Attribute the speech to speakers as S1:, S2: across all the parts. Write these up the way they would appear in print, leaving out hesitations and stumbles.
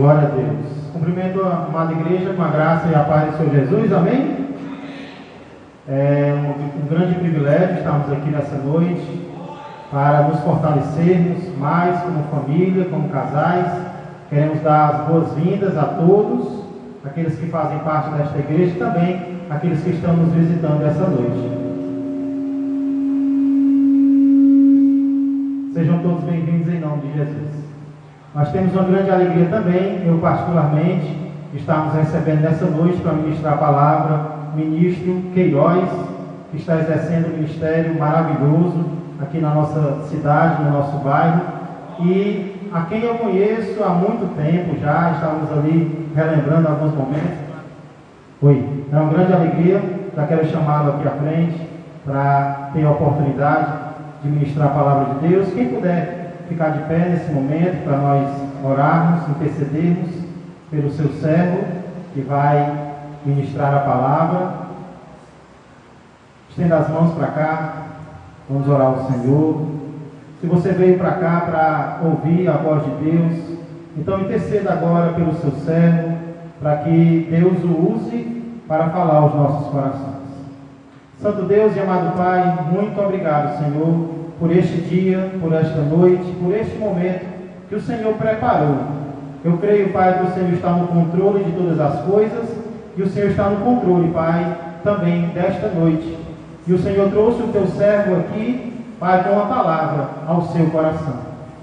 S1: Glória a Deus. Cumprimento a amada igreja com a graça e a paz do Senhor Jesus, amém? É um grande privilégio estarmos aqui nessa noite para nos fortalecermos mais como família, como casais. Queremos dar as boas-vindas a todos, aqueles que fazem parte desta igreja e também aqueles que estão nos visitando essa noite. Sejam todos bem-vindos em nome de Jesus. Nós temos uma grande alegria também, eu particularmente, estarmos recebendo nessa noite para ministrar a palavra o ministro Queiroz, que está exercendo um ministério maravilhoso aqui na nossa cidade, no nosso bairro, e a quem eu conheço há muito tempo já, estávamos ali relembrando alguns momentos. Oi, é uma grande alegria, já quero chamá-lo aqui à frente para ter a oportunidade de ministrar a palavra de Deus. Quem puder ficar de pé nesse momento para nós orarmos, intercedermos pelo seu servo que vai ministrar a palavra. Estenda as mãos para cá, vamos orar ao Senhor. Se você veio para cá para ouvir a voz de Deus, então interceda agora pelo seu servo, para que Deus o use para falar aos nossos corações. Santo Deus e amado Pai, muito obrigado, Senhor, por este dia, por esta noite, por este momento que o Senhor preparou. Eu creio, Pai, que o Senhor está no controle de todas as coisas e o Senhor está no controle, Pai, também desta noite. E o Senhor trouxe o teu servo aqui, Pai, com a palavra ao seu coração.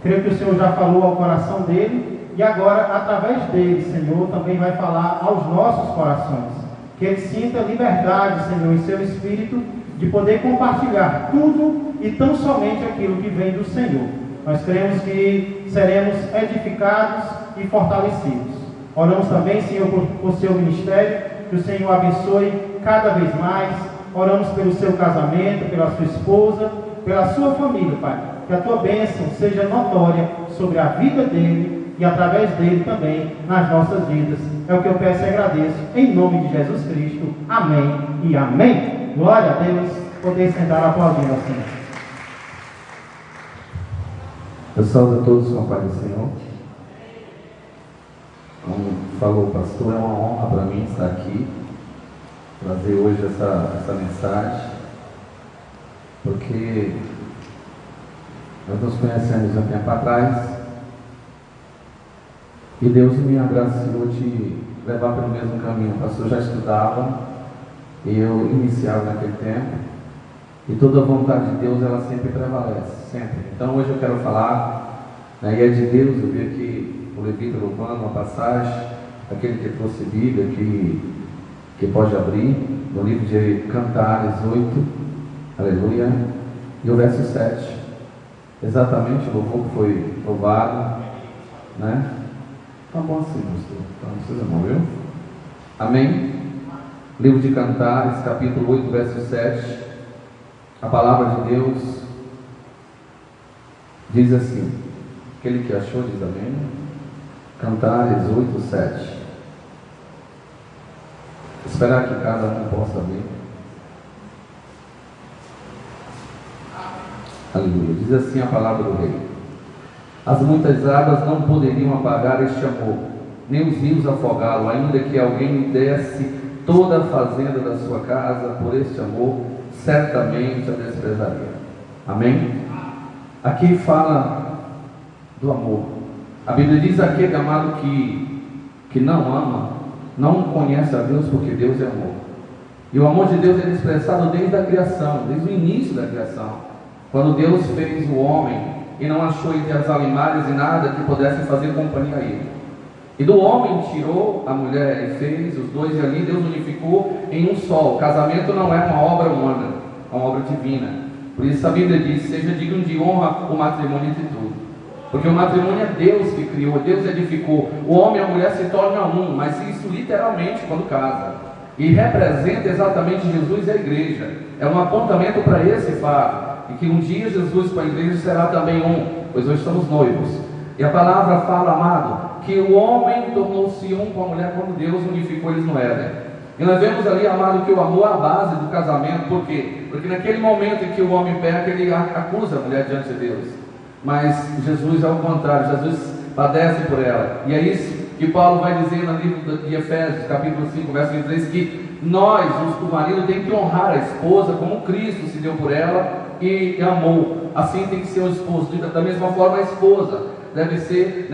S1: Creio que o Senhor já falou ao coração dele e agora, através dele, Senhor, também vai falar aos nossos corações. Que ele sinta liberdade, Senhor, em seu espírito, de poder compartilhar tudo e tão somente aquilo que vem do Senhor. Nós cremos que seremos edificados e fortalecidos. Oramos também, Senhor, por seu ministério, que o Senhor abençoe cada vez mais. Oramos pelo seu casamento, pela sua esposa, pela sua família, Pai. Que a tua bênção seja notória sobre a vida dele e através dele também nas nossas vidas. É o que eu peço e agradeço, em nome de Jesus Cristo. Amém e amém. Glória a Deus, poder sentar aplaudindo assim.
S2: Eu saúdo a todos com a paz do Senhor. Como falou o pastor, é uma honra para mim estar aqui, trazer hoje essa mensagem, porque nós nos conhecemos há um tempo atrás e Deus me agraciou de levar pelo mesmo caminho. O pastor já estudava e eu iniciava naquele tempo, e toda a vontade de Deus ela sempre prevalece, sempre. Então hoje eu quero falar, e é de Deus. Eu vi aqui o Levita louvando uma passagem, aquele que trouxe Bíblia, que pode abrir, no livro de Cantares 8, aleluia, e o verso 7, exatamente o louvor que foi louvado, né? Tá bom assim, pastor, então não precisa morrer. Amém? Livro de Cantares, capítulo 8, verso 7, a palavra de Deus diz assim, aquele que achou diz amém. Cantares 8, 7. Esperar que cada um possa ver. Aleluia. Diz assim a palavra do rei: as muitas águas não poderiam apagar este amor, nem os rios afogá-lo, ainda que alguém lhe desse toda a fazenda da sua casa, por este amor, certamente a desprezaria. Amém? Aqui fala do amor. A Bíblia diz: aquele amado que não ama, não conhece a Deus, porque Deus é amor. E o amor de Deus é expressado desde a criação, desde o início da criação. Quando Deus fez o homem e não achou entre as animais e nada que pudesse fazer companhia a ele. E do homem tirou a mulher e fez os dois, e ali Deus unificou em um só. O casamento não é uma obra humana, é uma obra divina. Por isso a Bíblia diz: seja digno de honra o matrimônio de tudo. Porque o matrimônio é Deus que criou, Deus edificou. O homem e a mulher se tornam um, mas isso literalmente quando casa. E representa exatamente Jesus e a igreja. É um apontamento para esse fato. E que um dia Jesus com a igreja será também um, pois hoje estamos noivos. E a palavra fala, amado, que o homem tornou-se um com a mulher quando Deus unificou eles no Éden. E nós vemos ali, amado, que o amor é a base do casamento. Por quê? Porque naquele momento em que o homem peca, ele acusa a mulher diante de Deus. Mas Jesus é o contrário, Jesus padece por ela. E aí que Paulo vai dizer no livro de Efésios, capítulo 5, verso 23, que nós, o marido, tem que honrar a esposa como Cristo se deu por ela e amou. Assim tem que ser o esposo. Da mesma forma, a esposa deve ser,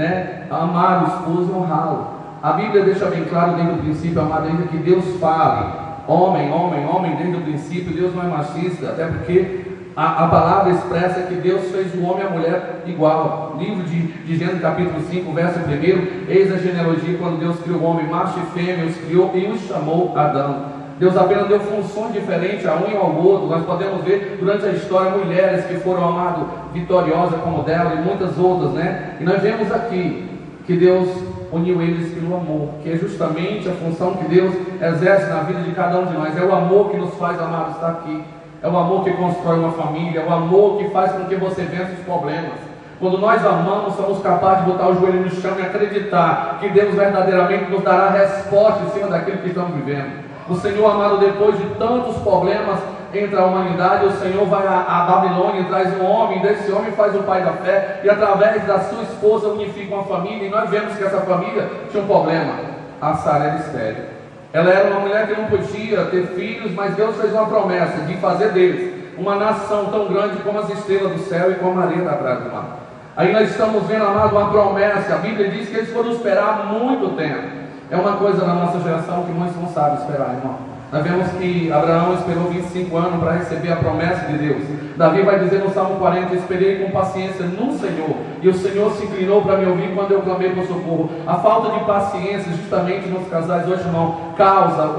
S2: amar o esposo e honrá-lo. A Bíblia deixa bem claro desde o princípio, amado, ainda que Deus fale, homem, desde o princípio. Deus não é machista, até porque a palavra expressa que Deus fez o homem e a mulher igual. Livro de Gênesis capítulo 5, verso 1, eis a genealogia, quando Deus criou o homem, macho e fêmea, os criou e os chamou Adão. Deus apenas deu funções diferentes a um e ao outro. Nós podemos ver durante a história mulheres que foram amadas, vitoriosas como dela, e muitas outras, E nós vemos aqui que Deus uniu eles pelo amor, que é justamente a função que Deus exerce na vida de cada um de nós. É o amor que nos faz, amados, estar aqui. É o amor que constrói uma família, é o amor que faz com que você vença os problemas. Quando nós amamos, somos capazes de botar o joelho no chão e acreditar que Deus verdadeiramente nos dará resposta em cima daquilo que estamos vivendo. O Senhor, amado, depois de tantos problemas entre a humanidade, o Senhor vai a Babilônia e traz um homem, desse homem faz o pai da fé, e através da sua esposa unifica uma família, e nós vemos que essa família tinha um problema. A Sara era estéril. Ela era uma mulher que não podia ter filhos, mas Deus fez uma promessa de fazer deles uma nação tão grande como as estrelas do céu e como a areia da praia do mar. Aí nós estamos vendo, amado, uma promessa. A Bíblia diz que eles foram esperar muito tempo. É uma coisa na nossa geração que muitos não sabem esperar, irmão. Nós vemos que Abraão esperou 25 anos para receber a promessa de Deus. Davi vai dizer no Salmo 40, esperei com paciência no Senhor, e o Senhor se inclinou para me ouvir quando eu clamei por socorro. A falta de paciência, justamente nos casais hoje, irmão, causa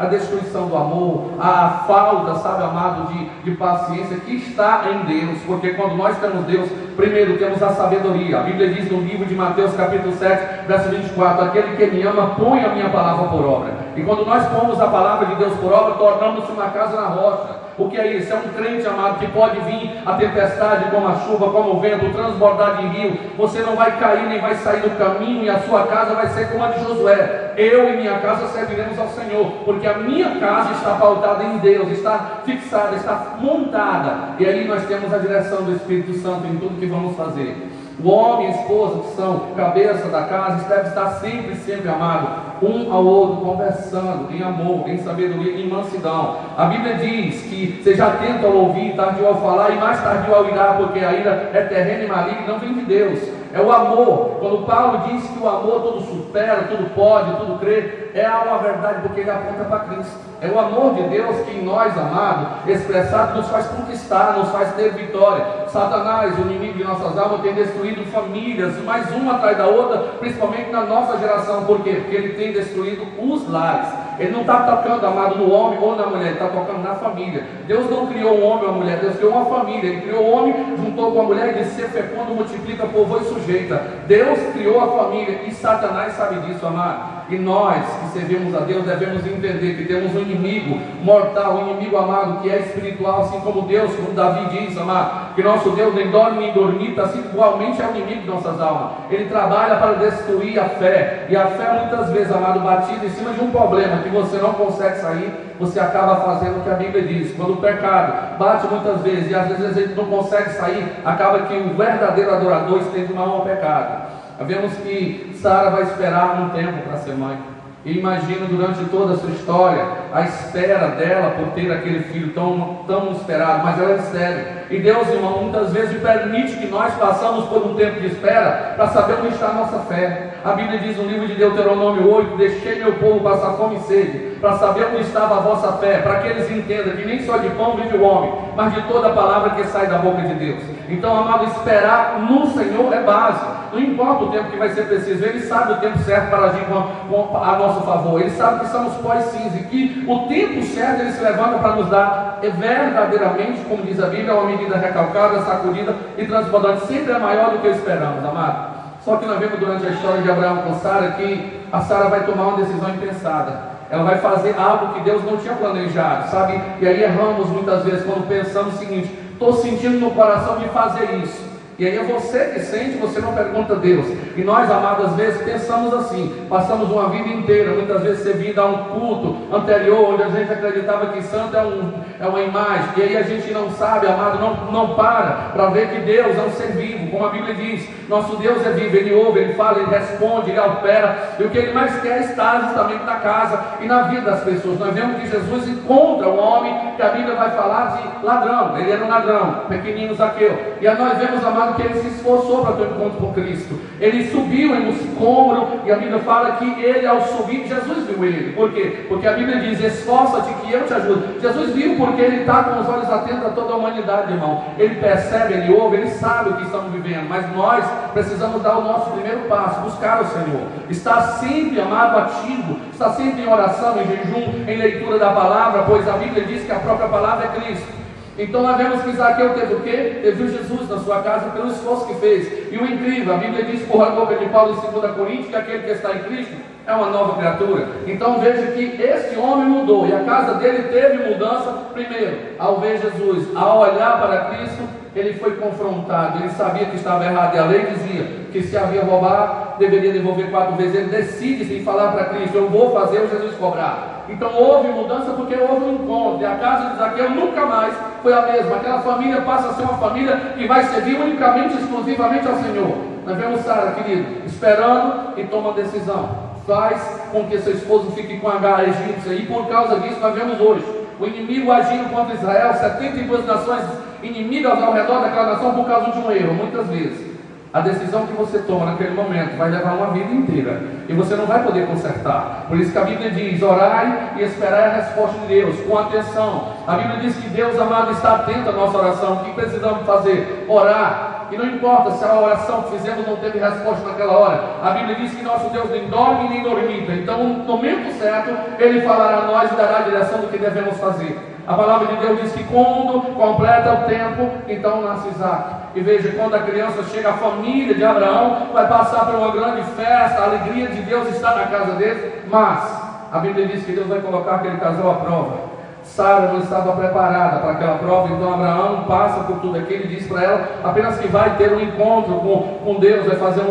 S2: a destruição do amor, a falta, sabe, amado, de paciência que está em Deus, porque quando nós temos Deus, primeiro temos a sabedoria. A Bíblia diz no livro de Mateus capítulo 7, verso 24, aquele que me ama, põe a minha palavra por obra. E quando nós pomos a palavra de Deus por obra, tornamos-se uma casa na rocha. O que é isso? É um crente, amado, que pode vir a tempestade, como a chuva, como o vento, transbordar de rio. Você não vai cair, nem vai sair do caminho, e a sua casa vai ser como a de Josué. Eu e minha casa serviremos ao Senhor, porque a minha casa está pautada em Deus, está fixada, está montada. E aí nós temos a direção do Espírito Santo em tudo que vamos fazer. O homem e a esposa, que são cabeça da casa, deve estar sempre amado, um ao outro, conversando em amor, em sabedoria, em mansidão. A Bíblia diz que seja atento ao ouvir, tardio ao falar e mais tardio ao irar, porque a ira é terrena e maligna, não vem de Deus. É o amor. Quando Paulo diz que o amor tudo supera, tudo pode, tudo crê, é uma verdade, porque ele aponta para Cristo. É o amor de Deus que em nós, amado, expressado, nos faz conquistar, nos faz ter vitória. Satanás, o inimigo de nossas almas, tem destruído famílias, mais uma atrás da outra, principalmente na nossa geração. Por quê? Porque ele tem destruído os lares. Ele não está tocando, amado, no homem ou na mulher, ele está tocando na família. Deus não criou um homem ou uma mulher, Deus criou uma família. Ele criou o homem, juntou com a mulher e disse: ser fecundo, multiplica, povoa e sujeita. Deus criou a família e Satanás sabe disso, amado. E nós que servimos a Deus devemos entender que temos um inimigo mortal, um inimigo, amado, que é espiritual, assim como Deus, como Davi diz, amado, que nosso Deus nem dorme nem dormita, assim igualmente é o inimigo de nossas almas. Ele trabalha para destruir a fé, e a fé muitas vezes, amado, batida em cima de um problema que você não consegue sair, você acaba fazendo o que a Bíblia diz. Quando o pecado bate muitas vezes, e às vezes ele não consegue sair, acaba que o verdadeiro adorador estende mão ao pecado. Vemos que Sara vai esperar um tempo para ser mãe. E imagina durante toda a sua história a espera dela por ter aquele filho tão esperado, mas ela é estéril. E Deus, irmão, muitas vezes permite que nós passamos por um tempo de espera para saber onde está a nossa fé. A Bíblia diz no livro de Deuteronômio 8: deixei meu povo passar fome e sede, para saber onde estava a vossa fé, para que eles entendam que nem só de pão vive o homem, mas de toda a palavra que sai da boca de Deus. Então, amado, esperar no Senhor é base. Não importa o tempo que vai ser preciso, Ele sabe o tempo certo para agir a nosso favor. Ele sabe que somos pó e cinza, e que o tempo certo Ele se levanta para nos dar verdadeiramente, como diz a Bíblia, uma medida recalcada, sacudida e transbordante. Sempre é maior do que esperamos, amado. Só que nós vemos durante a história de Abraão com Sara que a Sara vai tomar uma decisão impensada. Ela vai fazer algo que Deus não tinha planejado, sabe? E aí erramos muitas vezes quando pensamos o seguinte: estou sentindo no coração de fazer isso. E aí é você que sente, você não pergunta a Deus. E nós, amados, às vezes pensamos assim, passamos uma vida inteira, muitas vezes servindo a um culto anterior, onde a gente acreditava que santo é uma imagem, e aí a gente não sabe, amado, não para ver que Deus é um ser vivo, como a Bíblia diz, nosso Deus é vivo, Ele ouve, Ele fala, Ele responde, Ele opera, e o que Ele mais quer é estar justamente na casa e na vida das pessoas. Nós vemos que Jesus encontra um homem que a Bíblia vai falar de ladrão, ele era um ladrão, pequenino Zaqueu, e aí nós vemos, amado, que ele se esforçou para ter um encontro com Cristo. Ele subiu em um sicômoro, e a Bíblia fala que ele, ao subir, Jesus viu ele. Por quê? Porque a Bíblia diz: esforça-te que eu te ajudo. Jesus viu porque ele está com os olhos atentos a toda a humanidade, irmão. Ele percebe, ele ouve, ele sabe o que estamos vivendo. Mas nós precisamos dar o nosso primeiro passo, buscar o Senhor. Estar sempre, amado, ativo, estar sempre em oração, em jejum, em leitura da palavra, pois a Bíblia diz que a própria palavra é Cristo. Então nós vemos que Zaqueu teve o quê? Ele viu Jesus na sua casa pelo esforço que fez. E o incrível, a Bíblia diz por boca de Paulo em 2 Coríntios, que aquele que está em Cristo é uma nova criatura. Então veja que este homem mudou, e a casa dele teve mudança. Primeiro, ao ver Jesus, ao olhar para Cristo, ele foi confrontado. Ele sabia que estava errado, e a lei dizia que se havia roubado, deveria devolver 4 vezes. Ele decide-se em falar para Cristo: eu vou fazer o Jesus cobrar. Então houve mudança porque houve um encontro, e a casa de Zaqueu nunca mais foi a mesma. Aquela família passa a ser uma família que vai servir unicamente, exclusivamente ao Senhor. Nós vemos Sara, querido, esperando e toma decisão. Faz com que seu esposo fique com a egípcia, e por causa disso nós vemos hoje o inimigo agindo contra Israel, 72 nações inimigas ao redor daquela nação por causa de um erro. Muitas vezes a decisão que você toma naquele momento vai levar uma vida inteira, e você não vai poder consertar. Por isso que a Bíblia diz: orai e esperai a resposta de Deus, com atenção. A Bíblia diz que Deus, amado, está atento à nossa oração. O que precisamos fazer? Orar. E não importa se a oração que fizemos não teve resposta naquela hora. A Bíblia diz que nosso Deus nem dorme nem dormita. Então no momento certo Ele falará a nós e dará a direção do que devemos fazer. A palavra de Deus diz que quando completa o tempo, então nasce Isaac. E veja, quando a criança chega, a família de Abraão vai passar por uma grande festa. A alegria de Deus está na casa deles. Mas a Bíblia diz que Deus vai colocar aquele casal à prova. Sara não estava preparada para aquela prova. Então Abraão passa por tudo aquilo e diz para ela apenas que vai ter um encontro com Deus, vai fazer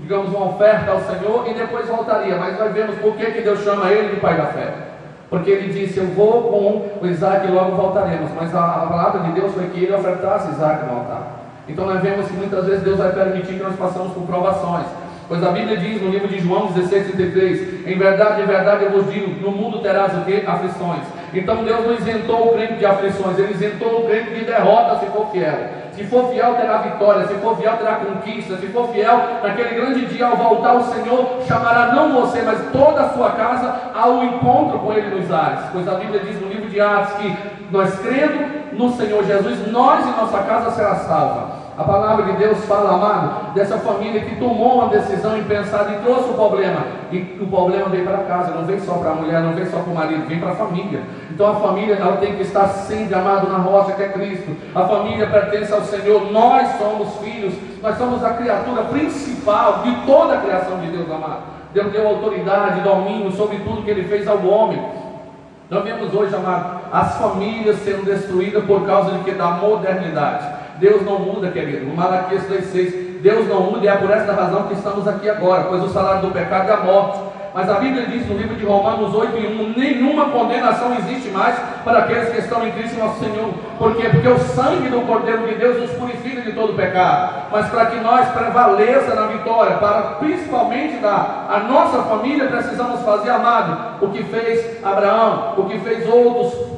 S2: digamos, uma oferta ao Senhor, e depois voltaria. Mas nós vemos por que Deus chama ele de pai da fé. Porque ele disse: eu vou com o Isaac e logo voltaremos. Mas a palavra de Deus foi que ele ofertasse Isaac no altar. Então nós vemos que muitas vezes Deus vai permitir que nós passemos por provações. Pois a Bíblia diz no livro de João 16:33: em verdade eu vos digo, no mundo terás o quê? Aflições. Então Deus não isentou o crente de aflições, Ele isentou o crente de derrota se for fiel. Se for fiel terá vitória, se for fiel terá conquista, se for fiel naquele grande dia ao voltar o Senhor chamará não você, mas toda a sua casa ao encontro com Ele nos ares. Pois a Bíblia diz no livro de Atos que nós crendo no Senhor Jesus, nós e nossa casa será salva. A palavra de Deus fala, amado, dessa família que tomou uma decisão impensada e trouxe o problema. E o problema veio para casa, não vem só para a mulher, não vem só para o marido, vem para a família. Então a família, ela tem que estar sempre, amado, na rocha que é Cristo. A família pertence ao Senhor, nós somos filhos, nós somos a criatura principal de toda a criação de Deus, amado. Deus deu autoridade, domínio sobre tudo que Ele fez ao homem. Nós vemos hoje, amado, as famílias sendo destruídas por causa de que? Da modernidade. Deus não muda, querido. Malaquias 3:6, Deus não muda, e é por esta razão que estamos aqui agora, pois o salário do pecado é a morte. Mas a Bíblia diz no livro de Romanos 8:1, nenhuma condenação existe mais para aqueles que estão em Cristo nosso Senhor. Por quê? Porque o sangue do Cordeiro de Deus nos purifica de todo pecado. Mas para que nós prevaleça na vitória, para principalmente a nossa família, precisamos fazer, amado, o que fez Abraão, o que fez outros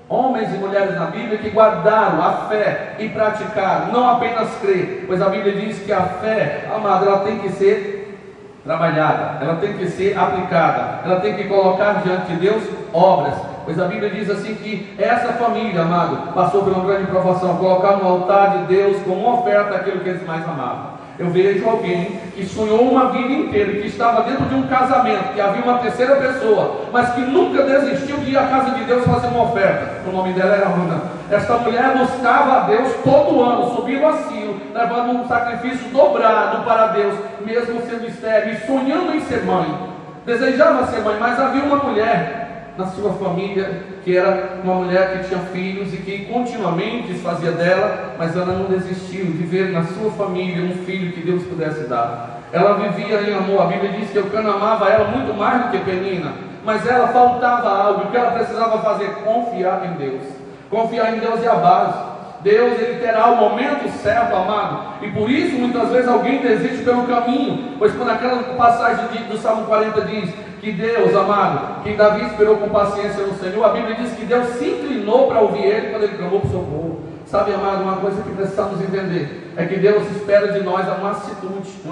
S2: homens e mulheres na Bíblia que guardaram a fé e praticaram, não apenas crer, pois a Bíblia diz que a fé, amado, ela tem que ser trabalhada, ela tem que ser aplicada, ela tem que colocar diante de Deus obras, pois a Bíblia diz assim que essa família, amado, passou por uma grande provação, colocar no altar de Deus como uma oferta aquilo que eles mais amavam. Eu vejo alguém que sonhou uma vida inteira, que estava dentro de um casamento, que havia uma terceira pessoa, mas que nunca desistiu de ir à casa de Deus fazer uma oferta. O nome dela era Ana. Esta mulher buscava a Deus todo ano, subindo a Silo, levando um sacrifício dobrado para Deus, mesmo sendo estéril, e sonhando em ser mãe. Desejava ser mãe, mas havia uma mulher na sua família, que era uma mulher que tinha filhos e que continuamente desfazia dela, mas ela não desistiu de ver na sua família um filho que Deus pudesse dar. Ela vivia em amor. A Bíblia diz que Eucana amava ela muito mais do que Penina, mas ela faltava algo. O que ela precisava fazer? Confiar em Deus. Confiar em Deus é a base. Deus, Ele terá o momento certo, amado, e por isso muitas vezes alguém desiste pelo caminho, pois quando aquela passagem do Salmo 40 diz que Deus, amado, que Davi esperou com paciência no Senhor, a Bíblia diz que Deus se inclinou para ouvir ele quando ele clamou por socorro. Sabe, amado, uma coisa que precisamos entender é que Deus espera de nós uma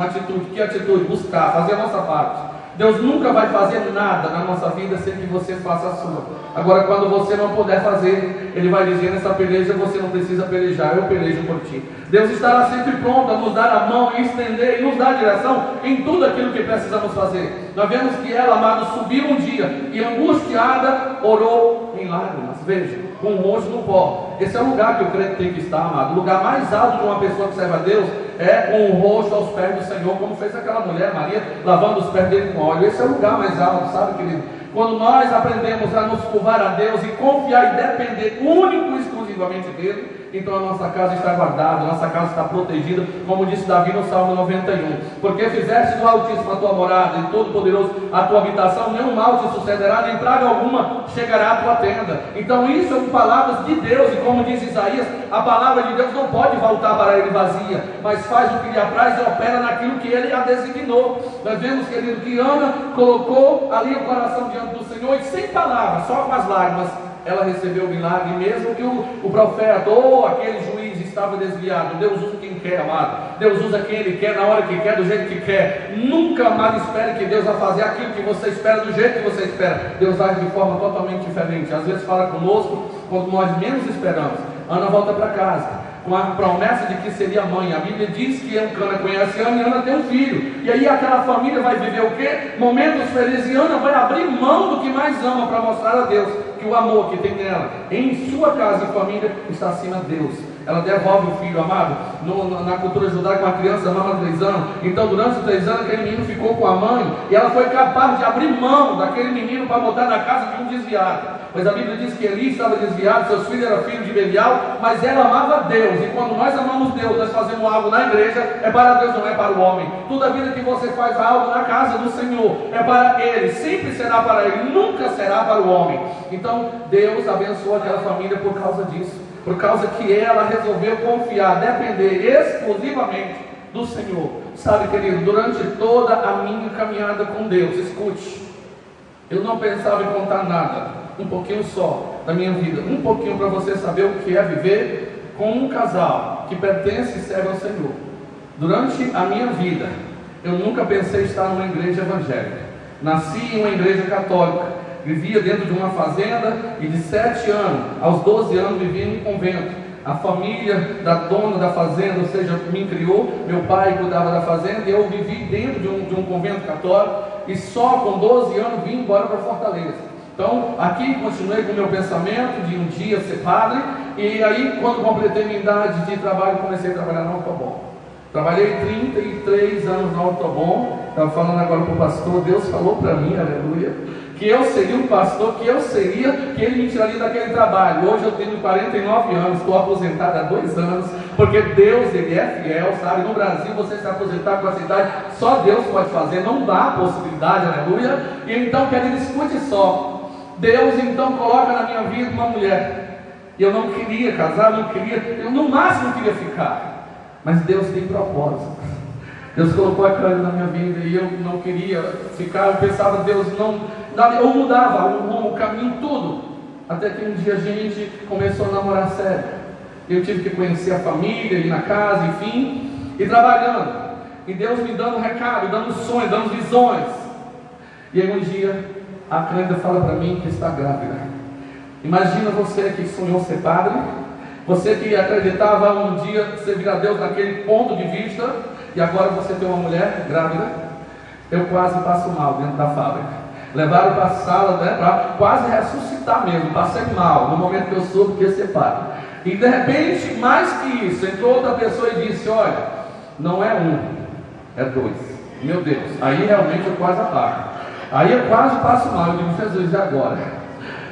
S2: atitude. Que atitude? Buscar, fazer a nossa parte. Deus nunca vai fazer nada na nossa vida sem que você faça a sua. Agora, quando você não puder fazer, Ele vai dizer: nessa peleja você não precisa pelejar, eu pelejo por ti. Deus estará sempre pronto a nos dar a mão e estender e nos dar a direção em tudo aquilo que precisamos fazer. Nós vemos que ela, amado, subiu um dia e angustiada orou em lágrimas. Veja, com o rosto no pó. Esse é o lugar que o crente tem que estar, amado. O lugar mais alto de uma pessoa que serve a Deus é com o rosto aos pés do Senhor, como fez aquela mulher, Maria, lavando os pés dele com óleo. Esse é o lugar mais alto, sabe, querido? Quando nós aprendemos a nos curvar a Deus e confiar e depender único e exclusivamente dele, então a nossa casa está guardada, a nossa casa está protegida, como disse Davi no Salmo 91. Porque fizeste do Altíssimo a tua morada, e Todo-Poderoso a tua habitação, nenhum mal te sucederá, nem praga alguma chegará à tua tenda. Então isso são palavras de Deus, e como diz Isaías, a palavra de Deus não pode voltar para ele vazia, mas faz o que lhe apraz e opera naquilo que ele a designou. Nós vemos, querido, que Ana colocou ali o coração diante do Senhor, e sem palavras, só com as lágrimas, ela recebeu o milagre, mesmo que o profeta ou aquele juiz estava desviado. Deus usa quem quer, amado. Deus usa quem Ele quer, na hora que quer, do jeito que quer. Nunca mais espere que Deus vai fazer aquilo que você espera, do jeito que você espera. Deus age de forma totalmente diferente. Às vezes fala conosco quando nós menos esperamos. Ana volta para casa com a promessa de que seria mãe. A Bíblia diz que Eucana conhece Ana e Ana tem um filho. E aí aquela família vai viver o quê? Momentos felizes. E Ana vai abrir mão do que mais ama para mostrar a Deus que o amor que tem nela, em sua casa e família, está acima de Deus. Ela devolve o filho, amado. Na cultura judaica, uma criança mama 3 anos. Então, durante os 3 anos, aquele menino ficou com a mãe, e ela foi capaz de abrir mão daquele menino para botar na casa de um desviado. Pois a Bíblia diz que Eli estava desviado, seus filhos eram filhos de Belial, mas ela amava Deus. E quando nós amamos Deus, nós fazemos algo na igreja, é para Deus, não é para o homem. Toda vida que você faz algo na casa do Senhor, é para Ele, sempre será para Ele, nunca será para o homem. Então, Deus abençoou aquela família por causa disso. Por causa que ela resolveu confiar, depender exclusivamente do Senhor. Sabe, querido, durante toda a minha caminhada com Deus, escute, eu não pensava em contar nada, um pouquinho só da minha vida, um pouquinho para você saber o que é viver com um casal que pertence e serve ao Senhor. Durante a minha vida, eu nunca pensei estar numa igreja evangélica. Nasci em uma igreja católica. Vivia dentro de uma fazenda e de 7 anos, aos 12 anos, vivia em um convento. A família da dona da fazenda, ou seja, me criou, meu pai cuidava da fazenda, e eu vivi dentro de um convento católico, e só com 12 anos vim embora para Fortaleza. Então, aqui continuei com o meu pensamento de um dia ser padre, e aí, quando completei minha idade de trabalho, comecei a trabalhar no Autobom. Trabalhei 33 anos no Autobom. Estava falando agora para o pastor, Deus falou para mim, aleluia, que eu seria um pastor, que ele me tiraria daquele trabalho. Hoje eu tenho 49 anos, estou aposentado há 2 anos, porque Deus, Ele é fiel, sabe? No Brasil, você se aposentar com essa idade, só Deus pode fazer, não dá possibilidade, aleluia. E então, querido, escute só, Deus então coloca na minha vida uma mulher, e eu não queria casar, eu no máximo queria ficar, mas Deus tem propósito. Deus colocou a Cândida na minha vida e eu não queria ficar. Eu pensava, Deus não, eu mudava o rumo, o caminho, tudo. Até que um dia a gente começou a namorar sério. Eu tive que conhecer a família, ir na casa, enfim, e trabalhando. E Deus me dando recado, dando sonhos, dando visões. E aí um dia a Cândida fala para mim que está grávida. Imagina você que sonhou ser padre, você que acreditava um dia servir a Deus naquele ponto de vista, e agora você tem uma mulher grávida. Eu quase passo mal dentro da fábrica. Levaram para a sala, né, para quase ressuscitar mesmo. Passei mal no momento que eu soube que ia ser padre. E de repente, mais que isso, entrou outra pessoa e disse: olha, não é 1, é 2. Meu Deus, aí realmente eu quase apago. Aí eu quase passo mal. Eu digo: Jesus, e agora?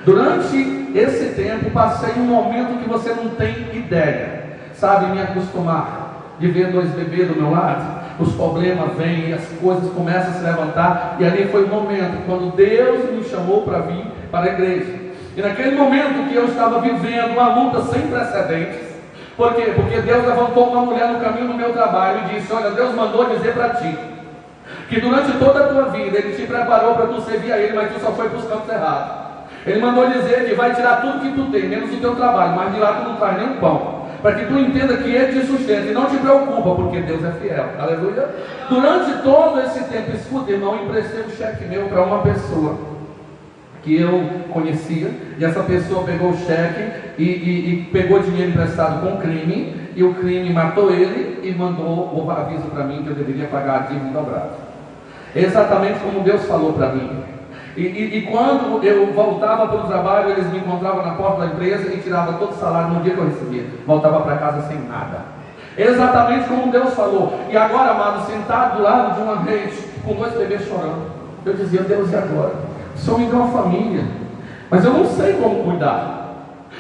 S2: Durante esse tempo, passei um momento que você não tem ideia, sabe, me acostumar de ver dois bebês do meu lado. Os problemas vêm e as coisas começam a se levantar, e ali foi o momento quando Deus me chamou para vir para a igreja. E naquele momento que eu estava vivendo uma luta sem precedentes. Por quê? Porque Deus levantou uma mulher no caminho do meu trabalho e disse: olha, Deus mandou dizer para ti que durante toda a tua vida Ele te preparou para tu servir a Ele, mas tu só foi para os campos errados. Ele mandou dizer que vai tirar tudo que tu tem, menos o teu trabalho, mas de lá tu não traz nem um pão, para que tu entenda que Ele te sustenta e não te preocupa, porque Deus é fiel. Aleluia. Durante todo esse tempo, escuta, irmão, eu emprestei um cheque meu para uma pessoa que eu conhecia, e essa pessoa pegou o cheque e pegou dinheiro emprestado com crime, e o crime matou ele e mandou o aviso para mim que eu deveria pagar a dívida dobrada. Exatamente como Deus falou para mim. E quando eu voltava para o trabalho, eles me encontravam na porta da empresa e tiravam todo o salário no dia que eu recebia. Voltava para casa sem nada. Exatamente como Deus falou. E agora, amado, sentado do lado de uma rede, com dois bebês chorando, eu dizia: Deus, e agora? O Senhor me deu uma família, mas eu não sei como cuidar.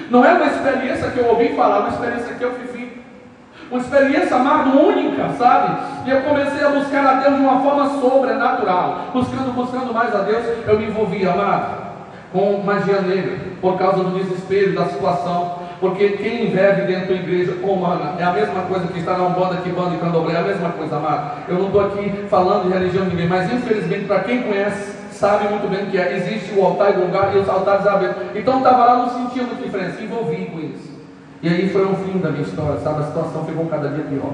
S2: Não é uma experiência que eu ouvi falar, uma experiência que eu vivi. Uma experiência, amado, única, sabe? E eu comecei a buscar a Deus de uma forma sobrenatural. Buscando mais a Deus, eu me envolvi, amado, com magia negra, por causa do desespero, da situação. Porque quem vive dentro da igreja humana é a mesma coisa que está na Umbanda, Quimbanda e Candomblé, é a mesma coisa, amado. Eu não estou aqui falando de religião de ninguém, mas infelizmente, para quem conhece, sabe muito bem o que é. Existe o altar e o lugar, e os altares abertos. Então estava lá, não sentia muita diferença, envolvi com isso. E aí foi o fim da minha história, sabe? A situação ficou cada dia pior.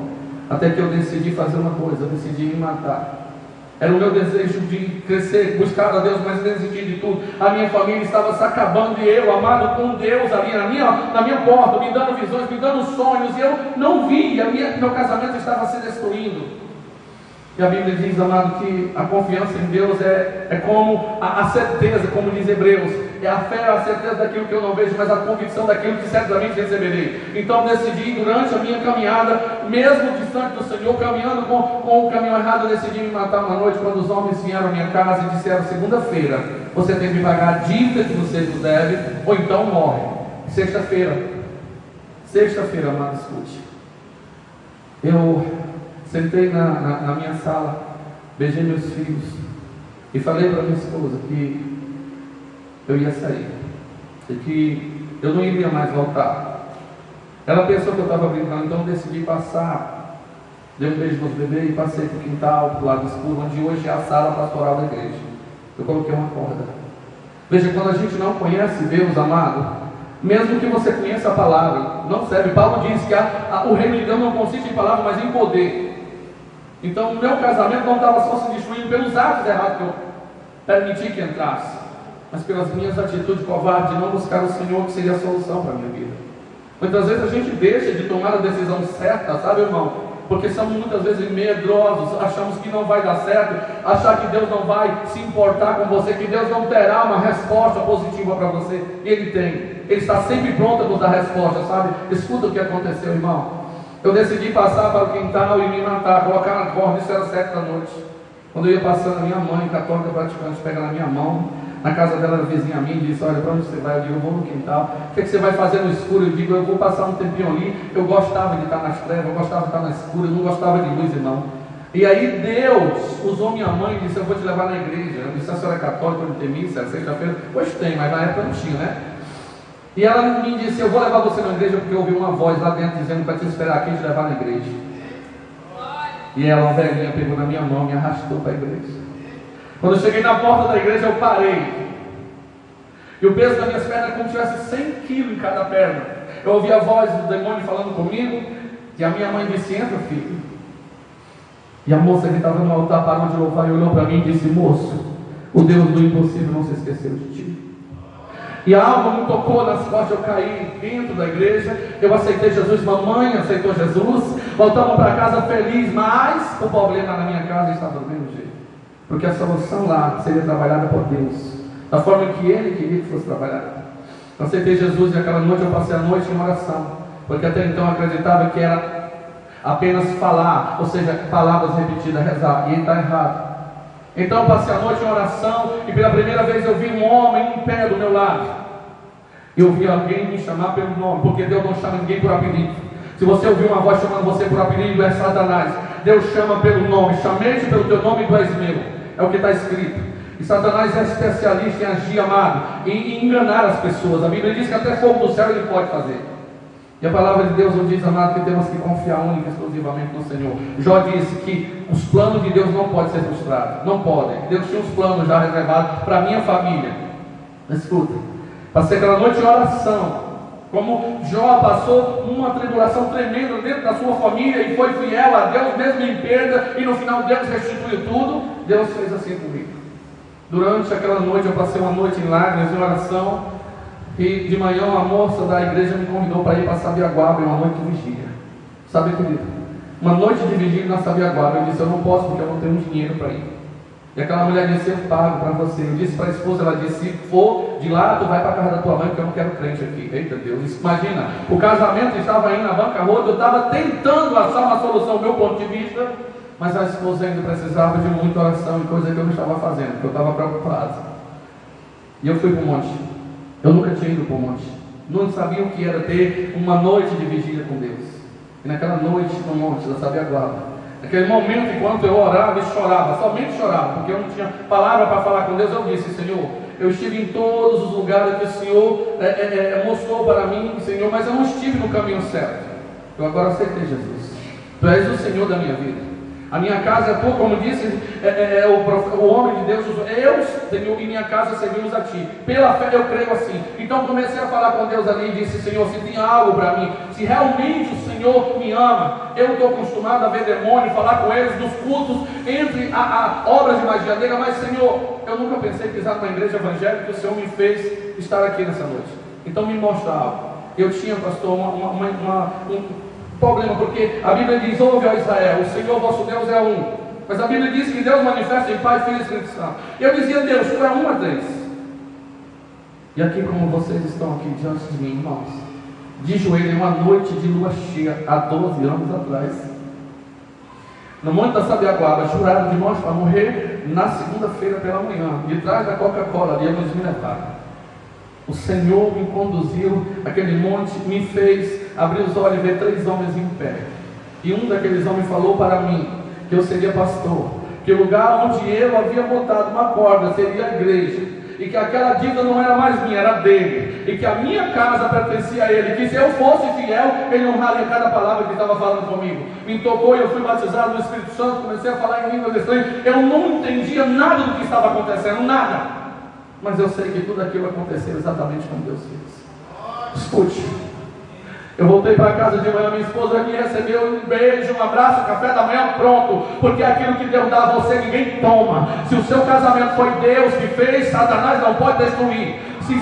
S2: Até que eu decidi fazer uma coisa, eu decidi me matar. Era o meu desejo de crescer, buscar a Deus, mas desisti de tudo. A minha família estava se acabando, e eu, amado, com Deus ali na minha porta, me dando visões, me dando sonhos, e eu não via, meu casamento estava se destruindo. E a Bíblia diz, amado, que a confiança em Deus é como a certeza, como diz Hebreus, é a fé, a certeza daquilo que eu não vejo, mas a convicção daquilo que certamente receberei. Então decidi, durante a minha caminhada, mesmo distante do Senhor, caminhando com o caminho errado, eu decidi me matar uma noite, quando os homens vieram à minha casa e disseram: segunda-feira você tem que pagar a dívida que você nos deve, ou então morre. Sexta-feira, amado, escute. Eu sentei na minha sala, beijei meus filhos e falei para minha esposa que eu ia sair e que eu não iria mais voltar. Ela pensou que eu estava brincando, então eu decidi passar. Dei um beijo nos bebês e passei para o quintal, para o lado escuro, onde hoje é a sala pastoral da igreja. Eu coloquei uma corda. Veja, quando a gente não conhece Deus, amado, mesmo que você conheça a palavra, não serve. Paulo diz que o reino de Deus não consiste em palavra, mas em poder. Então o meu casamento não estava só se destruindo pelos atos errados que eu permiti que entrasse, mas pelas minhas atitudes covardes de não buscar o Senhor, que seria a solução para a minha vida. Muitas vezes a gente deixa de tomar a decisão certa, sabe, irmão? Porque somos muitas vezes medrosos, achamos que não vai dar certo, achar que Deus não vai se importar com você, que Deus não terá uma resposta positiva para você. E Ele tem, Ele está sempre pronto a nos dar resposta, sabe? Escuta o que aconteceu, irmão. Eu decidi passar para o quintal e me matar, colocar na corda, isso era 7 da noite. Quando eu ia passando, a minha mãe, católica praticante, pega na minha mão, na casa dela, era vizinha a mim, disse: olha, para onde você vai? Eu digo: eu vou no quintal. O que você vai fazer no escuro? Eu digo: eu vou passar um tempinho ali. Eu gostava de estar nas trevas, eu gostava de estar na escura, eu não gostava de luz, irmão. E aí Deus usou minha mãe e disse: eu vou te levar na igreja. Eu disse: a senhora é católica, não tem missa, é sexta-feira? Hoje tem, mas na época não tinha, né? E ela me disse: eu vou levar você na igreja, porque eu ouvi uma voz lá dentro dizendo para te esperar aqui e te levar na igreja. E ela, uma velhinha, pegou na minha mão e me arrastou para a igreja. Quando eu cheguei na porta da igreja, eu parei. E o peso das minhas pernas é como se tivesse 100 quilos em cada perna. Eu ouvi a voz do demônio falando comigo, e a minha mãe disse: entra, filho. E a moça que estava no altar parou de louvar e olhou para mim e disse: moço, o Deus do impossível não se esqueceu de ti. E a alma me tocou nas costas, eu caí dentro da igreja, eu aceitei Jesus, mamãe aceitou Jesus, voltamos para casa feliz, mas o problema na minha casa estava do mesmo jeito, porque a solução lá seria trabalhada por Deus, da forma que Ele queria que fosse trabalhada. Eu aceitei Jesus e aquela noite eu passei a noite em oração, porque até então eu acreditava que era apenas falar, ou seja, palavras repetidas, rezar, e ele está errado. Então eu passei a noite em oração, e pela primeira vez eu vi um homem em pé do meu lado. Eu ouvi alguém me chamar pelo nome, porque Deus não chama ninguém por apelido. Se você ouvir uma voz chamando você por apelido, é Satanás. Deus chama pelo nome. Chamei-te pelo teu nome e tu és meu. É o que está escrito. E Satanás é especialista em agir, amado, em enganar as pessoas. A Bíblia diz que até fogo do céu ele pode fazer. E a palavra de Deus nos diz, amado, que temos que confiar única e exclusivamente no Senhor. Jó disse que os planos de Deus não podem ser frustrados. Não podem. Deus tinha os planos já reservados para a minha família. Escuta. Passei aquela noite em oração. Como Jó passou uma tribulação tremenda dentro da sua família e foi fiel a Deus, mesmo em perda, e no final Deus restituiu tudo. Deus fez assim comigo. Durante aquela noite, eu passei uma noite em lágrimas, em oração, e de manhã uma moça da igreja me convidou para ir para Sabiaguaba, em uma noite de vigília. Sabe, querido? Uma noite de vigília na Sabiaguaba. Eu disse, eu não posso porque eu não tenho dinheiro para ir. E aquela mulher disse, eu pago para você. Eu disse para a esposa, ela disse, se for de lá, tu vai para a casa da tua mãe, porque eu não quero crente aqui. Eita Deus, imagina, o casamento estava indo na bancarrota, eu estava tentando achar uma solução do meu ponto de vista, mas a esposa ainda precisava de muita oração e coisa que eu não estava fazendo, porque eu estava preocupado. E eu fui para o monte. Eu nunca tinha ido para o monte. Não sabia o que era ter uma noite de vigília com Deus. E naquela noite no monte da Sabiaguaba, naquele momento, enquanto eu orava e chorava, somente chorava, porque eu não tinha palavra para falar com Deus, eu disse, Senhor, eu estive em todos os lugares que o Senhor mostrou para mim, Senhor, mas eu não estive no caminho certo. Eu agora aceitei Jesus. Tu és o Senhor da minha vida. A minha casa é tua, como disse o homem de Deus, eu, Senhor, e minha casa servimos a ti. Pela fé eu creio assim. Então comecei a falar com Deus ali e disse, Senhor, se tem algo para mim, se realmente o Senhor me ama, eu estou acostumado a ver demônio, falar com eles nos cultos, entre a obras de magia negra, mas Senhor, eu nunca pensei em pisar numa igreja evangélica que o Senhor me fez estar aqui nessa noite. Então me mostra algo. Eu tinha, pastor, um problema, porque a Bíblia diz, ouve, ó Israel, o Senhor vosso Deus é um. Mas a Bíblia diz que Deus manifesta em Pai, Filho e Espírito Santo. Eu dizia, Deus, tu é uma vez. E aqui, como vocês estão aqui diante de mim, irmãos, de joelho, em uma noite de lua cheia, há 12 anos atrás, no Monte da Sabiaguaba, jurado de morte para morrer na segunda-feira pela manhã, de trás da Coca-Cola, ali eles me levaram. O Senhor me conduziu àquele monte, me fez abrir os olhos e ver 3 homens em pé. E um daqueles homens falou para mim que eu seria pastor, que o lugar onde eu havia botado uma corda seria a igreja, e que aquela dívida não era mais minha, era dele, e que a minha casa pertencia a ele, que se eu fosse fiel, ele honraria cada palavra que estava falando comigo. Me tocou e eu fui batizado no Espírito Santo, comecei a falar em línguas estranhas. Eu não entendia nada do que estava acontecendo, nada. Mas eu sei que tudo aquilo aconteceu exatamente como Deus fez. Escute. Eu voltei para casa de manhã, minha esposa me recebeu um beijo, um abraço, café da manhã, pronto. Porque aquilo que Deus dá a você, ninguém toma. Se o seu casamento foi Deus que fez, Satanás não pode destruir. Se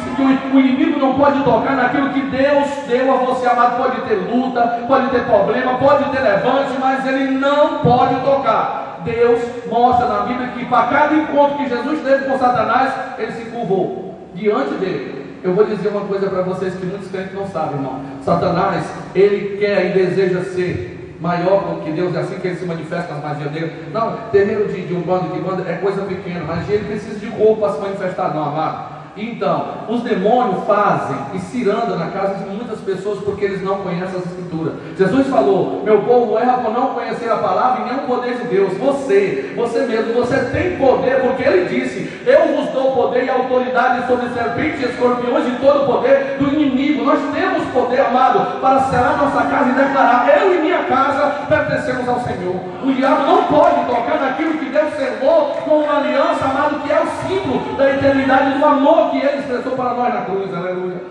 S2: o inimigo não pode tocar naquilo que Deus deu a você, amado, pode ter luta, pode ter problema, pode ter levante, mas ele não pode tocar. Deus mostra na Bíblia que para cada encontro que Jesus teve com Satanás, ele se curvou diante dele. Eu vou dizer uma coisa para vocês que muitos crentes não sabem, irmão. Satanás, ele quer e deseja ser maior do que Deus, é assim que ele se manifesta nas magias dele. Não, terreiro de um bando de banda é coisa pequena, mas ele precisa de roupa para se manifestar, não, amado. Então, os demônios fazem e ciranda na casa de muitas pessoas porque eles não conhecem as escrituras. Jesus falou, meu povo erra por não conhecer a palavra e nem o poder de Deus. Você mesmo, você tem poder, porque ele disse, eu vos dou poder e autoridade sobre serpentes e escorpiões e todo o poder do inimigo. Nós temos poder, amado, para selar nossa casa e declarar, eu e minha casa pertencemos ao Senhor. O diabo não pode tocar naquilo que Deus selou com uma aliança, amado, que é o símbolo da eternidade do amor que ele expressou para nós na cruz, aleluia.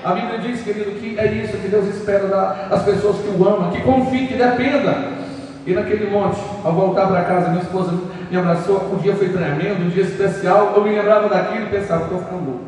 S2: A Bíblia diz, querido, que é isso que Deus espera das pessoas que o amam, que confiem, que dependam. E naquele monte, ao voltar para casa, minha esposa me abraçou, o dia foi tremendo, um dia especial, eu me lembrava daquilo e pensava, estou ficando louco.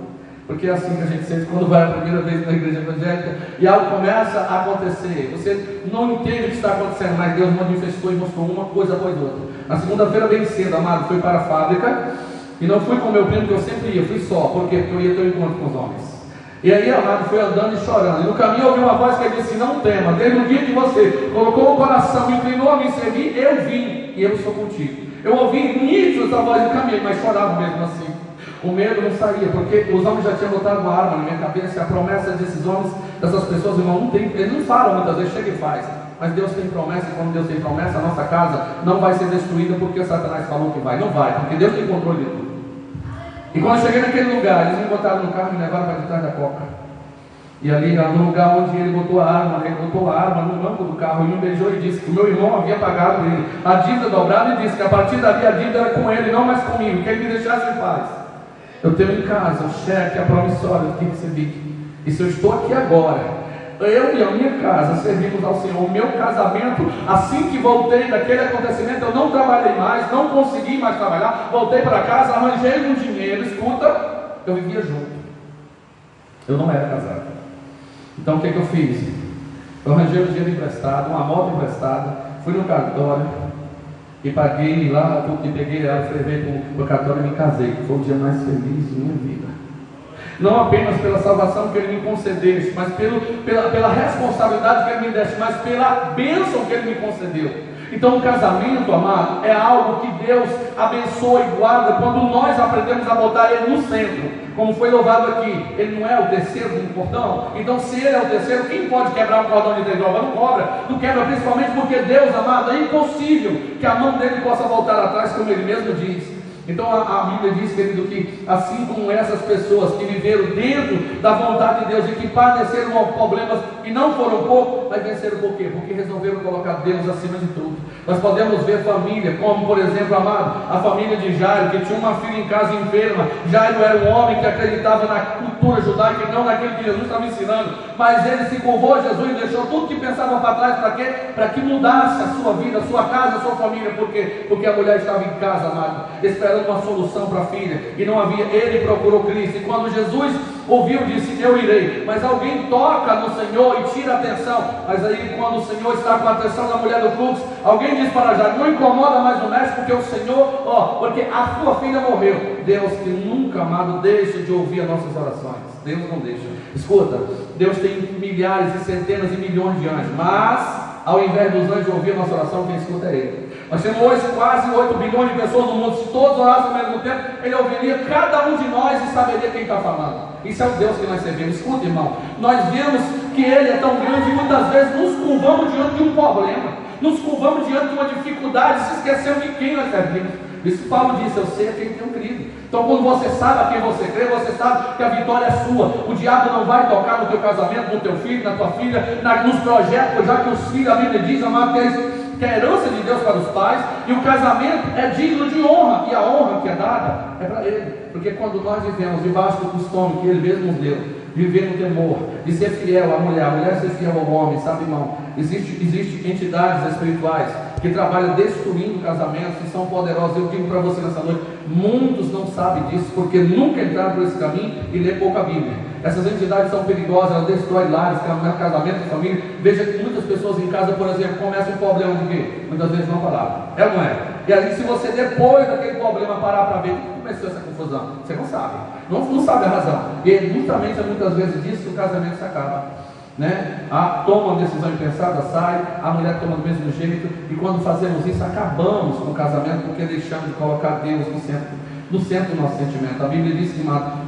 S2: Porque é assim que a gente sente quando vai a primeira vez na igreja evangélica e algo começa a acontecer. Você não entende o que está acontecendo, mas Deus manifestou e mostrou uma coisa após outra. Na segunda-feira, bem cedo, amado, fui para a fábrica. E não fui com meu primo, que eu sempre ia, fui só. Por quê? Porque eu ia ter um encontro com os homens. E aí, amado, fui andando e chorando. E no caminho eu ouvi uma voz que disse, não tema, desde o dia que você colocou o coração, me inclinou a me servir, eu vim, e eu sou contigo. Eu ouvi nítido essa voz do caminho, mas chorava mesmo assim. O medo não saía, porque os homens já tinham botado uma arma na minha cabeça. A promessa desses homens, dessas pessoas, irmão, não tem, eles não falam muitas vezes, chega e faz. Mas Deus tem promessa, e quando Deus tem promessa, a nossa casa não vai ser destruída porque Satanás falou que vai. Não vai, porque Deus tem controle de tudo. E quando eu cheguei naquele lugar, eles me botaram no carro e me levaram para trás da coca. E ali, no lugar onde ele botou a arma no banco do carro, e me beijou e disse que o meu irmão havia pagado ele a dívida dobrada, e disse que a partir dali a dívida era com ele, não mais comigo, que ele me deixasse em paz. Eu tenho em casa o cheque, a promissória que recebi. E se eu estou aqui agora, eu e a minha casa servimos ao Senhor. O meu casamento, assim que voltei daquele acontecimento, eu não trabalhei mais, não consegui mais trabalhar, voltei para casa, arranjei um dinheiro, escuta, eu vivia junto. Eu não era casado. Então o que eu fiz? Eu arranjei um dinheiro emprestado, uma moto emprestada, fui no cartório e paguei lá, e peguei ela, levei para o cartório e me casei, que foi o dia mais feliz de minha vida. Não apenas pela salvação que Ele me concedeste, mas pela responsabilidade que Ele me deste, mas pela bênção que Ele me concedeu. Então o casamento, amado, é algo que Deus abençoa e guarda quando nós aprendemos a botar Ele no centro. Como foi louvado aqui, Ele não é o terceiro do portão. Então se Ele é o terceiro, quem pode quebrar um cordão de 3 novas? Não cobra, não quebra, principalmente porque Deus, amado, é impossível que a mão dele possa voltar atrás, como Ele mesmo diz. Então a Bíblia diz, querido, que assim como essas pessoas que viveram dentro da vontade de Deus e que padeceram problemas e não foram pouco, mas venceram por quê? Porque resolveram colocar Deus acima de tudo. Nós podemos ver família, como por exemplo, amado, a família de Jairo, que tinha uma filha em casa enferma. Jairo era um homem que acreditava na cultura judaica e não naquilo que Jesus estava ensinando, mas ele se curvou a Jesus e deixou tudo que pensava para trás. Para quê? Para que mudasse a sua vida, a sua casa, a sua família. Por quê? Porque a mulher estava em casa, amado, esperando uma solução para a filha, e não havia. Ele procurou Cristo, e quando Jesus ouviu, disse: eu irei. Mas alguém toca no Senhor e tira a atenção. Mas aí, quando o Senhor está com a atenção da mulher do fluxo, alguém diz para Jairo: não incomoda mais o mestre, porque o Senhor, porque a sua filha morreu. Deus que nunca, amado, deixa de ouvir as nossas orações. Deus não deixa. Escuta, Deus tem milhares e centenas e milhões de anjos, mas ao invés dos anjos ouvir a nossa oração, quem escuta é Ele. Nós temos hoje quase 8 bilhões de pessoas no mundo. Se todos orassem ao mesmo tempo, Ele ouviria cada um de nós e saberia quem está falando. Isso é o Deus que nós servimos. Escuta, irmão, nós vemos que Ele é tão grande e muitas vezes nos curvamos diante de um problema, nos curvamos diante de uma dificuldade, se esquecemos de quem nós servimos. Isso Paulo disse: eu sei a quem tenho crido. Então quando você sabe a quem você crê, você sabe que a vitória é sua. O diabo não vai tocar no teu casamento, no teu filho, na tua filha, nos projetos, já que os filhos, a Bíblia diz, amado, que é a herança de Deus para os pais, e o casamento é digno de honra, e a honra que é dada é para Ele. Porque quando nós vivemos debaixo do costume que Ele mesmo nos deu, viver no temor, de ser fiel à mulher, a mulher ser fiel ao homem, sabe, irmão? Existem entidades espirituais que trabalham destruindo casamentos e são poderosas. Eu digo para você nessa noite, muitos não sabem disso, porque nunca entraram por esse caminho e lê pouca Bíblia. Essas entidades são perigosas, elas destroem lares, casamento, família. Veja que muitas pessoas em casa, por exemplo, começam um problema de quê? Muitas vezes não palavra. É ou não é? E aí, se você depois daquele problema parar para ver como começou essa confusão, você não sabe. Não sabe a razão. E justamente muitas vezes disso que o casamento se acaba. Toma uma decisão impensada, sai, a mulher toma do mesmo jeito, e quando fazemos isso, acabamos com o casamento, porque deixamos de colocar Deus no centro do nosso sentimento. A Bíblia diz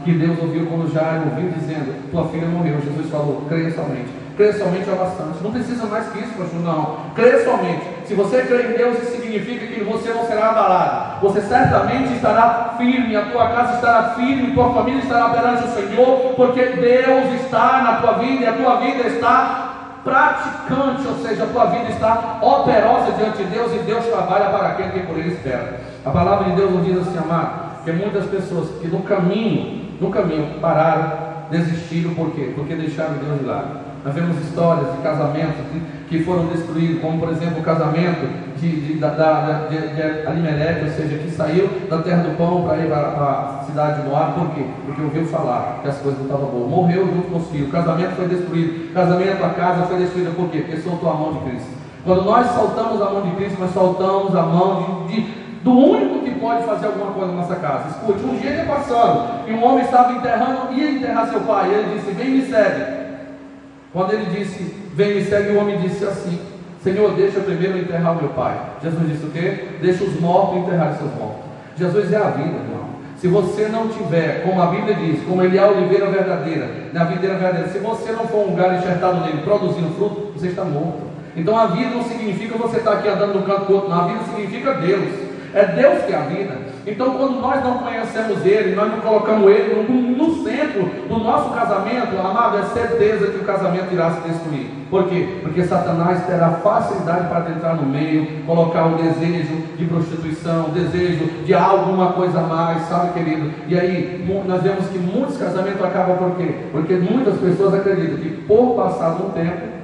S2: que Deus ouviu quando Jairo ouviu dizendo: tua filha morreu. Jesus falou: creia somente. Crer somente é bastante. Não precisa mais que isso, pastor, não. Crer somente. Se você crê em Deus, isso significa que você não será abalado. Você certamente estará firme, a tua casa estará firme, tua família estará perante o Senhor, porque Deus está na tua vida e a tua vida está praticante, ou seja, a tua vida está operosa diante de Deus, e Deus trabalha para aquele que por Ele espera. A palavra de Deus nos diz assim, amado, que muitas pessoas que no caminho pararam, desistiram. Por quê? Porque deixaram Deus de lado. Nós vemos histórias de casamentos que foram destruídos, como por exemplo o casamento de Alimeleque, ou seja, que saiu da terra do pão para ir para a cidade de Moab. Por quê? Porque ouviu falar que as coisas não estavam boas, morreu junto com os filhos, o casamento foi destruído, a casa foi destruída. Por quê? Porque soltou a mão de Cristo. Quando nós soltamos a mão de Cristo, nós soltamos a mão do único que pode fazer alguma coisa na nossa casa. Escute, um dia ele passando, e um homem estava ia enterrar seu pai, e ele disse: vem, me segue. Quando ele disse: vem, me segue, o homem disse assim: Senhor, deixa eu primeiro enterrar o meu pai. Jesus disse o quê? Deixa os mortos enterrar seus mortos. Jesus é a vida, irmão. Se você não tiver, como a Bíblia diz, como ele é a oliveira verdadeira, na videira verdadeira, se você não for um galho enxertado nele, produzindo fruto, você está morto. Então a vida não significa você estar aqui andando de um canto para o outro, não. A vida significa Deus. É Deus que é a vida. Então quando nós não conhecemos Ele, nós não colocamos Ele no centro do nosso casamento, amado, é certeza que o casamento irá se destruir. Por quê? Porque Satanás terá facilidade para entrar no meio, colocar o desejo de prostituição, o desejo de alguma coisa a mais, sabe, querido? E aí nós vemos que muitos casamentos acabam por quê? Porque muitas pessoas acreditam que por passado um tempo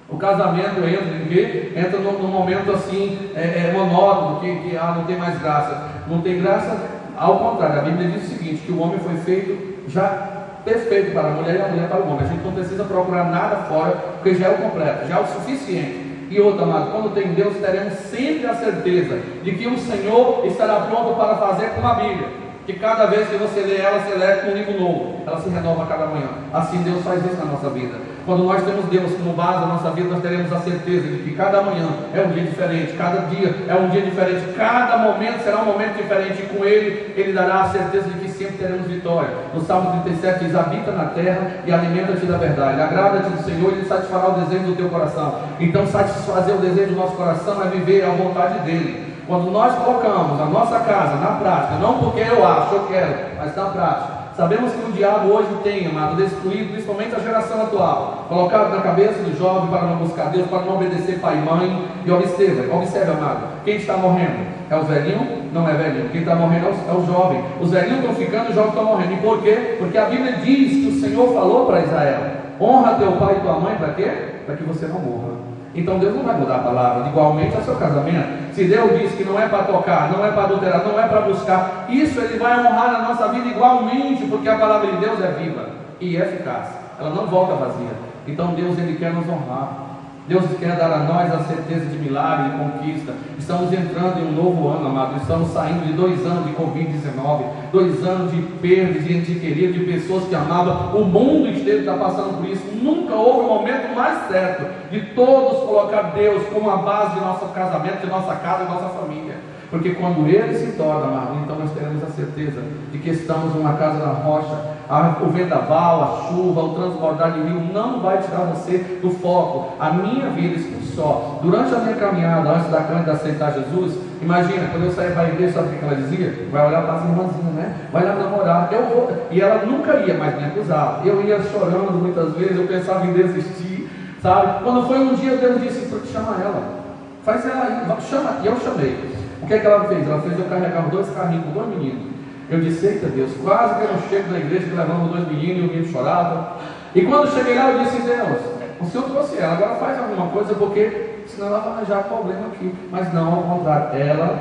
S2: o casamento entra em quê? Entra num momento assim, monótono, que não tem mais graça. Não tem graça, ao contrário, a Bíblia diz o seguinte, que o homem foi feito já perfeito para a mulher e a mulher para o homem. A gente não precisa procurar nada fora, porque já é o completo, já é o suficiente. E outra, amado, quando tem Deus, teremos sempre a certeza de que o Senhor estará pronto para fazer como a Bíblia. Que cada vez que você lê ela, você lê com um livro novo, ela se renova a cada manhã. Assim Deus faz isso na nossa vida. Quando nós temos Deus como base da nossa vida, nós teremos a certeza de que cada manhã é um dia diferente, cada dia é um dia diferente, cada momento será um momento diferente, e com Ele, Ele dará a certeza de que sempre teremos vitória. No Salmo 37 diz: habita na terra e alimenta-te da verdade, agrada-te do Senhor e Ele satisfará o desejo do teu coração. Então satisfazer o desejo do nosso coração é viver a vontade dEle. Quando nós colocamos a nossa casa na prática, não porque eu acho, eu quero, mas na prática, sabemos que o diabo hoje tem, amado, destruído principalmente a geração atual, colocado na cabeça do jovem para não buscar Deus, para não obedecer pai e mãe. E observe, amado, quem está morrendo? É os velhinhos? Não é velhinho. Quem está morrendo é o jovem. Os velhinhos estão ficando, os jovens estão morrendo. E por quê? Porque a Bíblia diz que o Senhor falou para Israel: honra teu pai e tua mãe, para quê? Para que você não morra. Então Deus não vai mudar a palavra. Igualmente ao seu casamento, se Deus diz que não é para tocar, não é para adulterar, não é para buscar, isso Ele vai honrar na nossa vida igualmente, porque a palavra de Deus é viva e eficaz, ela não volta vazia. Então Deus, Ele quer nos honrar. Deus quer dar a nós a certeza de milagre e conquista. Estamos entrando em um novo ano, amado. Estamos saindo de 2 anos de Covid-19, 2 anos de perdas de ente querido, de pessoas que amavam. O mundo inteiro está passando por isso. Nunca houve um momento mais certo de todos colocar Deus como a base de nosso casamento, de nossa casa, de nossa família. Porque quando Ele se torna, amado, então nós teremos a certeza de que estamos numa casa na rocha. O vendaval, a chuva, o transbordar de rio não vai tirar você do foco. A minha vida, isso por só, durante a minha caminhada, antes da Cândida aceitar Jesus, imagina, quando eu saí para a igreja, sabe o que ela dizia? Vai olhar para as irmãzinhas, né? Vai lá namorar, eu vou. E ela nunca ia, mas me acusava. Eu ia chorando muitas vezes, eu pensava em desistir, sabe? Quando foi um dia, Deus disse: chama ela, faz ela aí, chama. E eu chamei. O que é que ela fez? Ela fez eu carregar 2 carrinhos com 2 meninos. Eu disse: eita Deus, quase que eu não chego na igreja que levamos 2 meninos e o menino chorava. E quando cheguei lá, eu disse: Deus, o Senhor trouxe ela, agora faz alguma coisa, porque senão ela vai arranjar problema aqui. Mas não, ao contrário, ela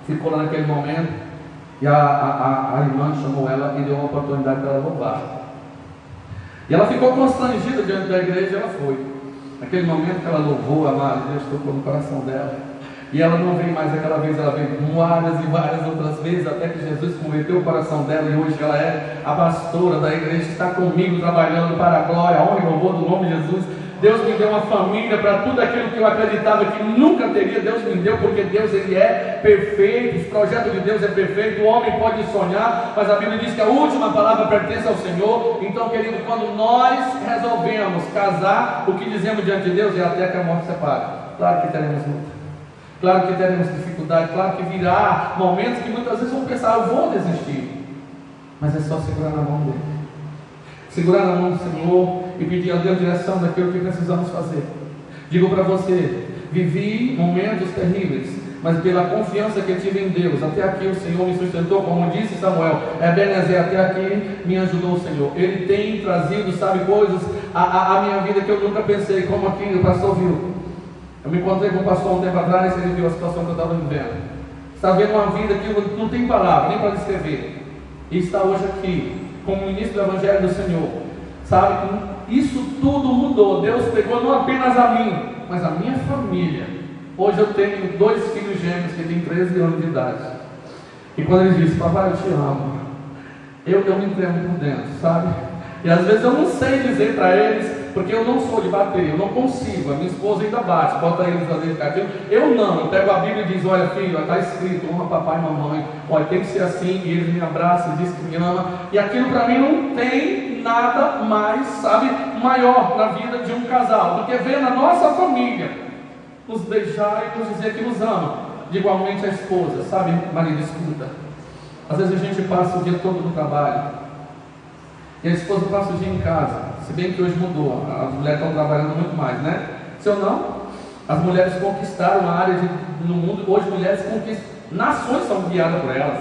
S2: ficou lá naquele momento e a irmã chamou ela e deu uma oportunidade para ela louvar. E ela ficou constrangida diante da igreja e ela foi. Naquele momento que ela louvou, amado, Deus tocou no coração dela. E ela não veio mais aquela vez, ela veio várias e várias outras vezes, até que Jesus converteu o coração dela, e hoje ela é a pastora da igreja, está comigo trabalhando para a glória, a honra e louvor do nome de Jesus. Deus me deu uma família para tudo aquilo que eu acreditava que nunca teria. Deus me deu, porque Deus, Ele é perfeito, o projeto de Deus é perfeito. O homem pode sonhar, mas a Bíblia diz que a última palavra pertence ao Senhor. Então, querido, quando nós resolvemos casar, o que dizemos diante de Deus é até que a morte separe. Claro que teremos luta, claro que teremos dificuldade, claro que virá momentos que muitas vezes vão pensar: eu vou desistir. Mas é só segurar na mão dele, segurar na mão do Senhor e pedir a Deus direção daquilo que precisamos fazer. Digo para você, vivi momentos terríveis, mas pela confiança que eu tive em Deus, até aqui o Senhor me sustentou, como disse Samuel, Ebenezer, até aqui me ajudou o Senhor. Ele tem trazido, sabe, coisas à minha vida que eu nunca pensei, como aqui o pastor viu. Eu me encontrei com um pastor um tempo atrás, ele viu a situação que eu estava vivendo. Está vendo uma vida que não tem palavra, nem para descrever. E está hoje aqui, como ministro do Evangelho do Senhor. Sabe, isso tudo mudou. Deus pegou não apenas a mim, mas a minha família. Hoje eu tenho 2 filhos gêmeos que têm 13 anos de idade. E quando eles dizem: papai, eu te amo, eu me entrego por dentro, sabe? E às vezes eu não sei dizer para eles porque eu não sou de bater, eu não consigo. A minha esposa ainda bate, bota eles a fazer aquilo. Eu não, eu pego a Bíblia e diz: olha filho, está escrito, honra papai e mamãe, olha, tem que ser assim, e eles me abraçam, dizem que me ama, e aquilo para mim não tem nada mais, sabe, maior na vida de um casal, do que ver na nossa família nos beijar e nos dizer que nos ama, de igualmente a esposa, sabe, marido, escuta, às vezes a gente passa o dia todo no trabalho, e a esposa passa o dia em casa, se bem que hoje mudou, as mulheres estão trabalhando muito mais, né? Se ou não, as mulheres conquistaram a área no mundo, hoje mulheres conquistam, nações são guiadas por elas,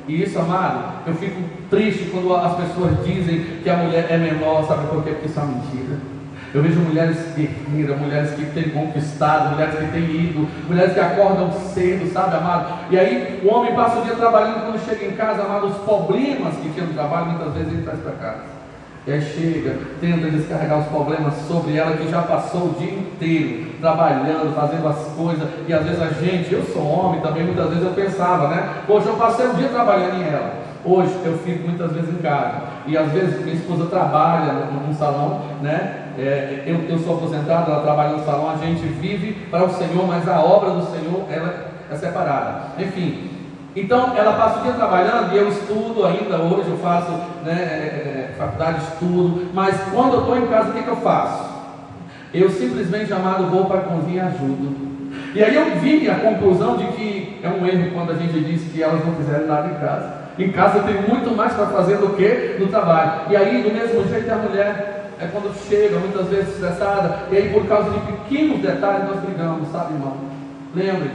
S2: e isso, amado, eu fico triste quando as pessoas dizem que a mulher é menor, sabe por quê? Porque isso é uma mentira. Eu vejo mulheres guerreiras, mulheres que têm conquistado, mulheres que têm ido, mulheres que acordam cedo, sabe, amado? E aí o homem passa o dia trabalhando, quando chega em casa, amado, os problemas que tinha no trabalho, muitas vezes ele traz para casa. E aí chega, tenta descarregar os problemas sobre ela, que já passou o dia inteiro trabalhando, fazendo as coisas. E às vezes a gente, eu sou homem também, muitas vezes eu pensava, né? Poxa, eu passei o dia trabalhando em ela. Hoje eu fico muitas vezes em casa. E às vezes minha esposa trabalha num salão, né? Eu sou aposentado, ela trabalha no salão, a gente vive para o Senhor, mas a obra do Senhor, ela é separada. Enfim, então ela passa o dia trabalhando e eu estudo ainda hoje, eu faço, né, faculdade, estudo, mas quando eu estou em casa, o que eu faço? Eu simplesmente, amado, vou para a cozinha e ajudo. E aí eu vi a conclusão de que é um erro quando a gente diz que elas não fizeram nada em casa. Em casa tem muito mais para fazer do que no trabalho. E aí, do mesmo jeito, a mulher é quando chega, muitas vezes estressada, e aí por causa de pequenos detalhes nós brigamos, sabe, irmão? Lembre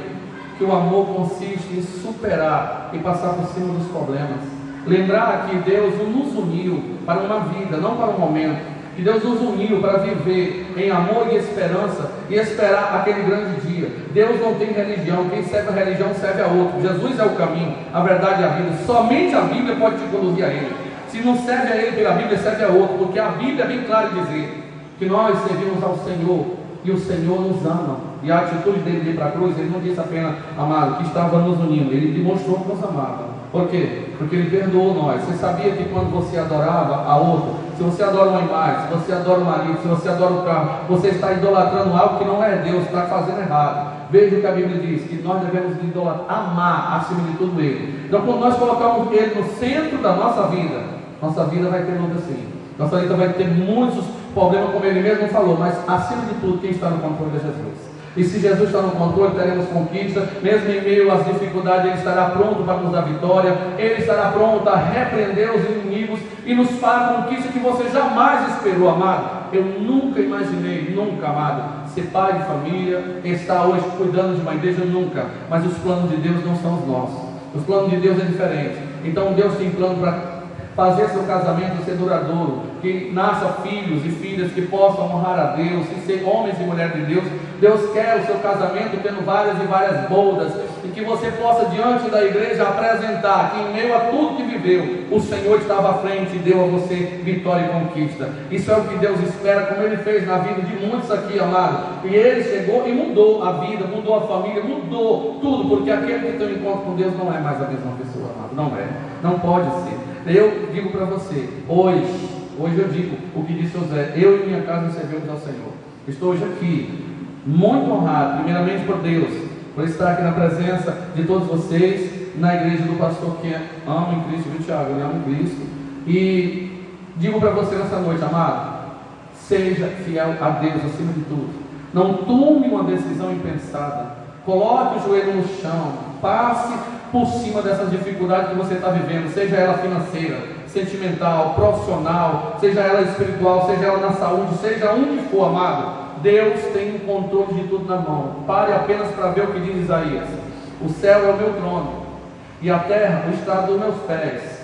S2: que o amor consiste em superar e passar por cima dos problemas. Lembrar que Deus nos uniu para uma vida, não para um momento. Que Deus nos uniu para viver em amor e esperança e esperar aquele grande dia. Deus não tem religião, quem serve a religião serve a outro. Jesus é o caminho, a verdade e a vida. Somente a Bíblia pode te conduzir a Ele. Se não serve a Ele pela Bíblia, serve a outro, porque a Bíblia é bem clara em dizer que nós servimos ao Senhor e o Senhor nos ama. E a atitude dele de ir para a cruz, ele não disse apenas, amado, que estava nos unindo, ele demonstrou que nos amava. Por quê? Porque ele perdoou nós. Você sabia que quando você adorava a outro, se você adora uma imagem, se você adora o marido, se você adora o carro, você está idolatrando algo que não é Deus, está fazendo errado. Veja o que a Bíblia diz, que nós devemos amar acima de tudo Ele. Então quando nós colocamos Ele no centro da nossa vida vai ter luta sim. Nossa vida vai ter muitos problemas, como Ele mesmo falou, mas acima de tudo, quem está no controle é Jesus. E se Jesus está no controle, teremos conquista. Mesmo em meio às dificuldades, Ele estará pronto para nos dar vitória. Ele estará pronto a repreender os inimigos e nos fará conquista que você jamais esperou, amado. Eu nunca imaginei, nunca, amado, ser pai de família, estar hoje cuidando de uma igreja, nunca. Mas os planos de Deus não são os nossos. Os planos de Deus é diferente. Então Deus tem plano para fazer seu casamento ser duradouro, que nasça filhos e filhas que possam honrar a Deus e ser homens e mulheres de Deus. Deus quer o seu casamento tendo várias e várias bodas, e que você possa diante da igreja apresentar que em meio a tudo que viveu, o Senhor estava à frente e deu a você vitória e conquista. Isso é o que Deus espera, como Ele fez na vida de muitos aqui, amado. E Ele chegou e mudou a vida, mudou a família, mudou tudo, porque aquele que tem um encontro com Deus não é mais a mesma pessoa, amado. Não é, não pode ser. Eu digo para você, hoje eu digo o que disse José: eu e minha casa servimos ao Senhor. Estou hoje aqui, muito honrado, primeiramente por Deus, por estar aqui na presença de todos vocês, na igreja do pastor que ama em Cristo, viu, Tiago? Ele ama em Cristo. E digo para você nessa noite, amado, seja fiel a Deus acima de tudo. Não tome uma decisão impensada. Coloque o joelho no chão, passe por cima dessas dificuldades que você está vivendo, seja ela financeira, sentimental, profissional, seja ela espiritual, seja ela na saúde, seja onde for, amado. Deus tem o controle de tudo na mão. Pare apenas para ver o que diz Isaías: o céu é o meu trono e a terra o estrado dos meus pés.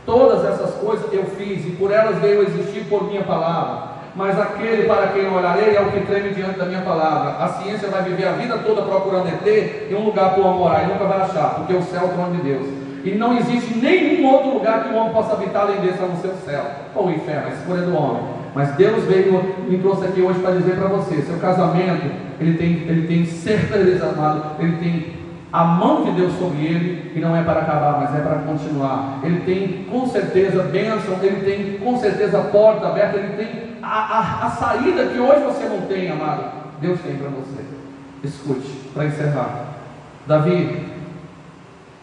S2: Todas essas coisas eu fiz e por elas veio a existir por minha palavra. Mas aquele para quem eu olharei é o que treme diante da minha palavra. A ciência vai viver a vida toda procurando ET e um lugar para o homem morar, e nunca vai achar, porque o céu é o trono de Deus. E não existe nenhum outro lugar que o homem possa habitar além desse, a não ser o céu ou o inferno, a escolha do homem. Mas Deus veio, me trouxe aqui hoje para dizer para você: seu casamento, ele tem certeza, amado, ele tem a mão de Deus sobre ele, e não é para acabar, mas é para continuar. Ele tem com certeza bênção, ele tem com certeza a porta aberta, ele tem a saída que hoje você não tem, amado. Deus tem para você. Escute, para encerrar. Davi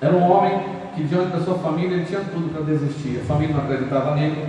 S2: era um homem que diante da sua família ele tinha tudo para desistir. A família não acreditava nele.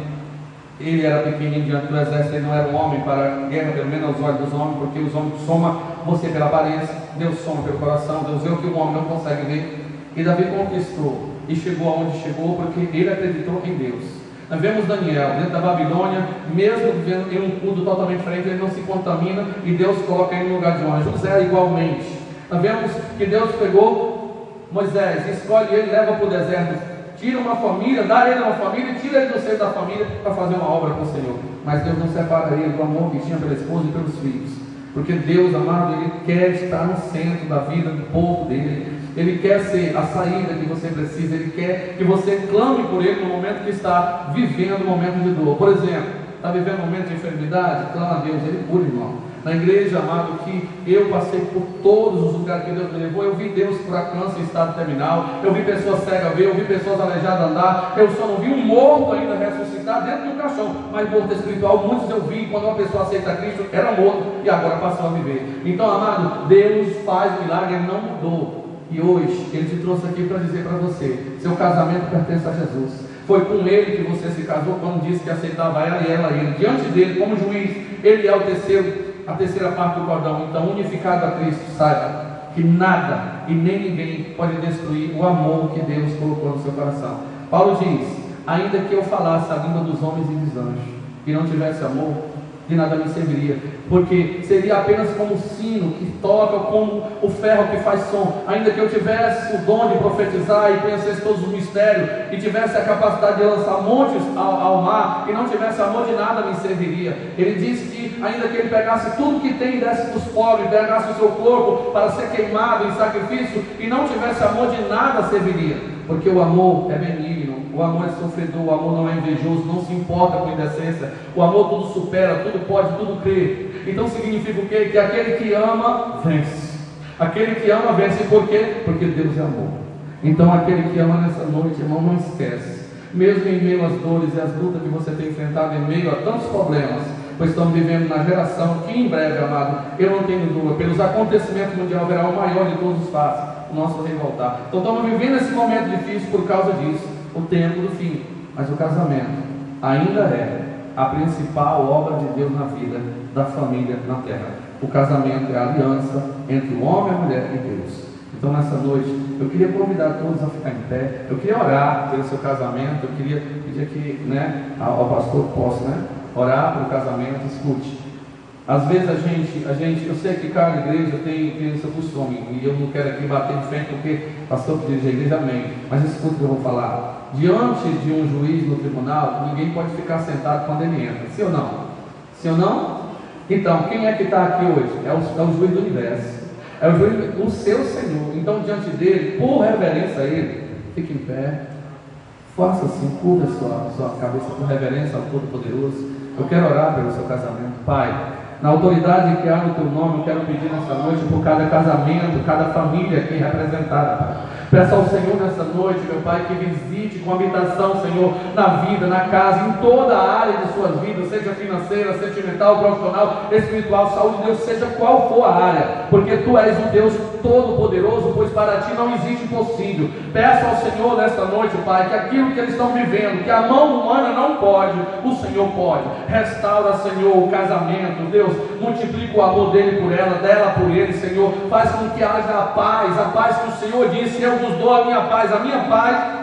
S2: Ele era pequenininho diante do exército, ele não era um homem para a guerra, pelo menos aos olhos dos homens, porque os homens somam você pela aparência, Deus soma pelo coração, Deus vê o que o homem não consegue ver. E Davi conquistou e chegou aonde chegou porque ele acreditou em Deus. Nós vemos Daniel dentro da Babilônia, mesmo vivendo em um mundo totalmente diferente, ele não se contamina e Deus coloca ele no lugar de honra. José igualmente. Nós vemos que Deus pegou Moisés, escolhe ele, leva para o deserto, tira uma família, dá ele uma família, tira ele do seio da família para fazer uma obra com o Senhor. Mas Deus não separa ele do amor que tinha pela esposa e pelos filhos, porque Deus, amado, Ele quer estar no centro da vida do povo dele. Ele quer ser a saída que você precisa. Ele quer que você clame por Ele no momento que está vivendo um momento de dor. Por exemplo, está vivendo um momento de enfermidade? Clama a Deus, Ele cura, irmão. Na igreja, amado, que eu passei por todos os lugares que Deus me levou, eu vi Deus curar câncer em estado terminal, eu vi pessoas cegas ver, eu vi pessoas aleijadas andar, eu só não vi um morto ainda ressuscitar dentro de um caixão, mas morto espiritual, muitos eu vi, quando uma pessoa aceita Cristo, era morto e agora passou a viver. Então, amado, Deus faz milagre, Ele não mudou. E hoje, Ele te trouxe aqui para dizer para você, seu casamento pertence a Jesus. Foi com Ele que você se casou quando disse que aceitava ela e ela Ele. Diante dEle, como juiz, Ele é a terceira parte do cordão. Então, unificado a Cristo, saiba que nada e nem ninguém pode destruir o amor que Deus colocou no seu coração. Paulo diz, ainda que eu falasse a língua dos homens e dos anjos e não tivesse amor, de nada me serviria, porque seria apenas como o sino que toca, como o ferro que faz som. Ainda que eu tivesse o dom de profetizar e conhecesse todos os mistérios, e tivesse a capacidade de lançar montes ao mar, e não tivesse amor, de nada me serviria. Ele diz que ainda que ele pegasse tudo que tem e desse para os pobres, pegasse o seu corpo para ser queimado em sacrifício, e não tivesse amor, de nada serviria, porque o amor é benigno, o amor é sofredor, o amor não é invejoso, não se importa com indecência, o amor tudo supera, tudo pode, tudo crê. Então significa o quê? Que aquele que ama, vence. Aquele que ama, vence. Por quê? Porque Deus é amor. Então aquele que ama nessa noite, irmão, não esquece, mesmo em meio às dores e às lutas que você tem enfrentado, em meio a tantos problemas, pois estamos vivendo na geração que em breve, amado, eu não tenho dúvida, pelos acontecimentos mundiais haverá o maior de todos os fatos, o nosso rei voltar. Então estamos vivendo esse momento difícil por causa disso, o tempo do fim. Mas o casamento ainda é a principal obra de Deus na vida da família na terra. O casamento é a aliança entre o homem e a mulher e Deus. Então nessa noite eu queria convidar todos a ficar em pé. Eu queria orar pelo seu casamento. Eu queria pedir aqui, ao pastor que possa, orar pelo casamento. Escute, às vezes a gente, eu sei que cada igreja tem o seu costume, e eu não quero aqui bater de frente porque o pastor que dirige a igreja, amém. Mas escute o que eu vou falar. Diante de um juiz no tribunal, ninguém pode ficar sentado quando ele entra, sim ou não? Sim ou não? Então, quem é que está aqui hoje? É o juiz do universo, é o juiz, o seu Senhor. Então, diante dele, por reverência a ele, fique em pé, faça assim, curva sua cabeça por reverência ao Todo-Poderoso. Eu quero orar pelo seu casamento. Pai, na autoridade que há no teu nome, eu quero pedir nessa noite por cada casamento, cada família aqui representada, Pai. Peço ao Senhor nessa noite, meu Pai, que visite com habitação, Senhor, na vida, na casa, em toda a área de suas vidas, seja financeira, sentimental, profissional, espiritual, saúde, Deus, seja qual for a área, porque Tu és um Deus todo-poderoso, pois para Ti não existe impossível. Peço ao Senhor nesta noite, Pai, que aquilo que eles estão vivendo, que a mão humana não pode, o Senhor pode. Restaura, Senhor, o casamento, Deus, multiplica o amor dele por ela, dela por ele, Senhor, faz com que haja a paz que o Senhor disse, eu vos dou a minha paz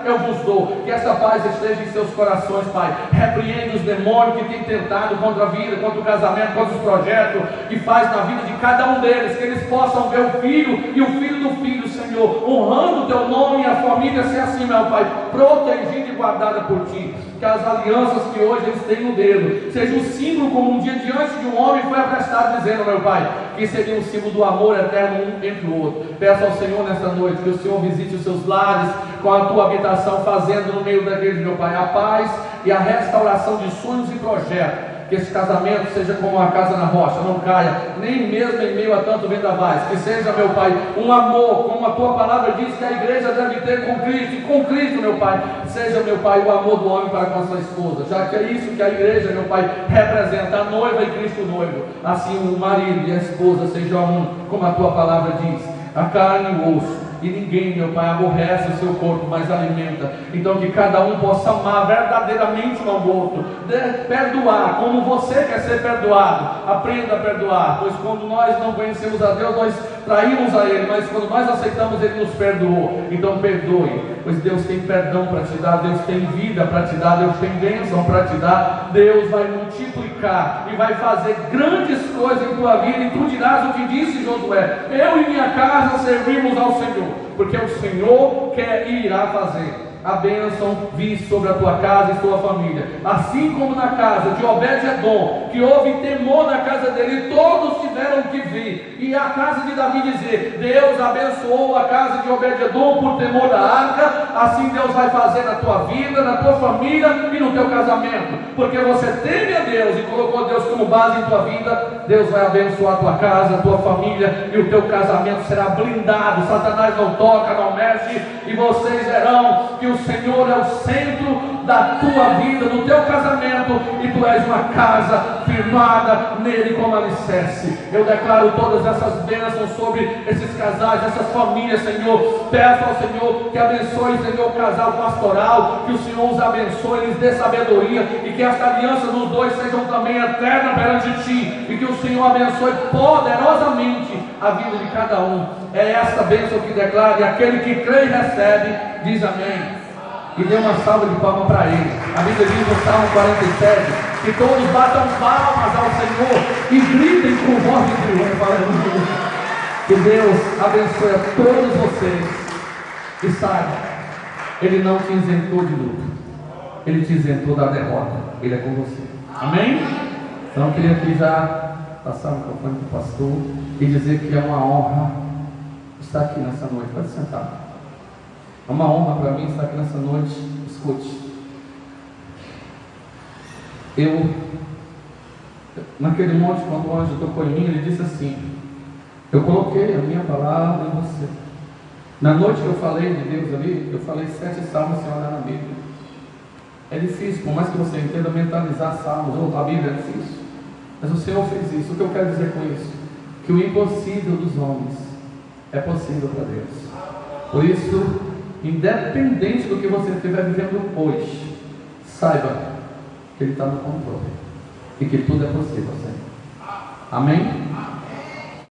S2: eu vos dou, que essa paz esteja em seus corações, Pai. Repreende os demônios que têm tentado contra a vida, contra o casamento, contra os projetos, e faz na vida de cada um deles, que eles possam ver o filho e o filho do filho, Senhor, honrando o Teu nome e a família ser assim, meu Pai, protegida e guardada por Ti. Que as alianças que hoje eles têm no dedo seja um símbolo, como um dia diante de um homem foi aprestado, dizendo, meu Pai, que seria um símbolo do amor eterno um entre o outro. Peço ao Senhor nesta noite que o Senhor visite os seus lares com a Tua habitação, fazendo no meio da igreja, meu Pai, a paz e a restauração de sonhos e projetos. Que esse casamento seja como uma casa na rocha, não caia, nem mesmo em meio a tanto vendavais. Que seja, meu Pai, um amor, como a tua palavra diz que a igreja deve ter com Cristo, e com Cristo, meu Pai, seja, meu Pai, o amor do homem para com a sua esposa, já que é isso que a igreja, meu Pai, representa, a noiva e Cristo o noivo. Assim o marido e a esposa sejam um, como a tua palavra diz, a carne e o osso. E ninguém, meu Pai, aborrece o seu corpo, mas alimenta. Então que cada um possa amar verdadeiramente um ao outro, perdoar como você quer ser perdoado. Aprenda a perdoar, pois quando nós não conhecemos a Deus, nós traímos a Ele, mas quando nós aceitamos, Ele nos perdoou. Então perdoe, pois Deus tem perdão para te dar, Deus tem vida para te dar, Deus tem bênção para te dar. Deus vai multiplicar e vai fazer grandes coisas em tua vida, e tu dirás o que disse Josué: eu e minha casa servimos ao Senhor, porque o Senhor quer e irá fazer. A bênção vir sobre a tua casa e tua família, assim como na casa de Obed-Edom, que houve temor na casa dele, e todos tiveram que vir, e a casa de Davi dizer: Deus abençoou a casa de Obed-Edom por temor da arca. Assim Deus vai fazer na tua vida, na tua família e no teu casamento, porque você teme a Deus e colocou Deus como base em tua vida. Deus vai abençoar a tua casa, a tua família, e o teu casamento será blindado. Satanás não toca, não mexe, e vocês verão que o Senhor é o centro da tua vida, do teu casamento, e tu és uma casa firmada nele como alicerce. Eu declaro todas essas bênçãos sobre esses casais, essas famílias, Senhor. Peço ao Senhor que abençoe, Senhor, o casal pastoral, que o Senhor os abençoe, lhes dê sabedoria, e que esta aliança dos dois sejam também eterna perante ti, e que o Senhor abençoe poderosamente a vida de cada um. É esta bênção que declara, e aquele que crê e recebe diz amém. E dê uma salva de palmas para ele. A Bíblia diz no Salmo 47 que todos batam palmas ao Senhor e gritem com voz de triunfo. Aleluia. Que Deus abençoe a todos vocês. E saiba, Ele não te isentou de luta, Ele te isentou da derrota. Ele é com você. Amém? Então eu queria aqui já passar o microfone para o pastor e dizer que é uma honra estar aqui nessa noite. Pode sentar. É uma honra para mim estar aqui nessa noite. Escute, eu, naquele monte, quando o anjo tocou em mim, ele disse assim: eu coloquei a minha palavra em você. Na noite que eu falei de Deus ali, eu falei 7 salmos sem olhar na Bíblia. É difícil, por mais que você entenda, mentalizar salmos ou a Bíblia é difícil, mas o Senhor fez isso. O que eu quero dizer com isso? Que o impossível dos homens é possível para Deus. Por isso, independente do que você estiver vivendo hoje, saiba que Ele está no controle e que tudo é possível, Senhor. Amém?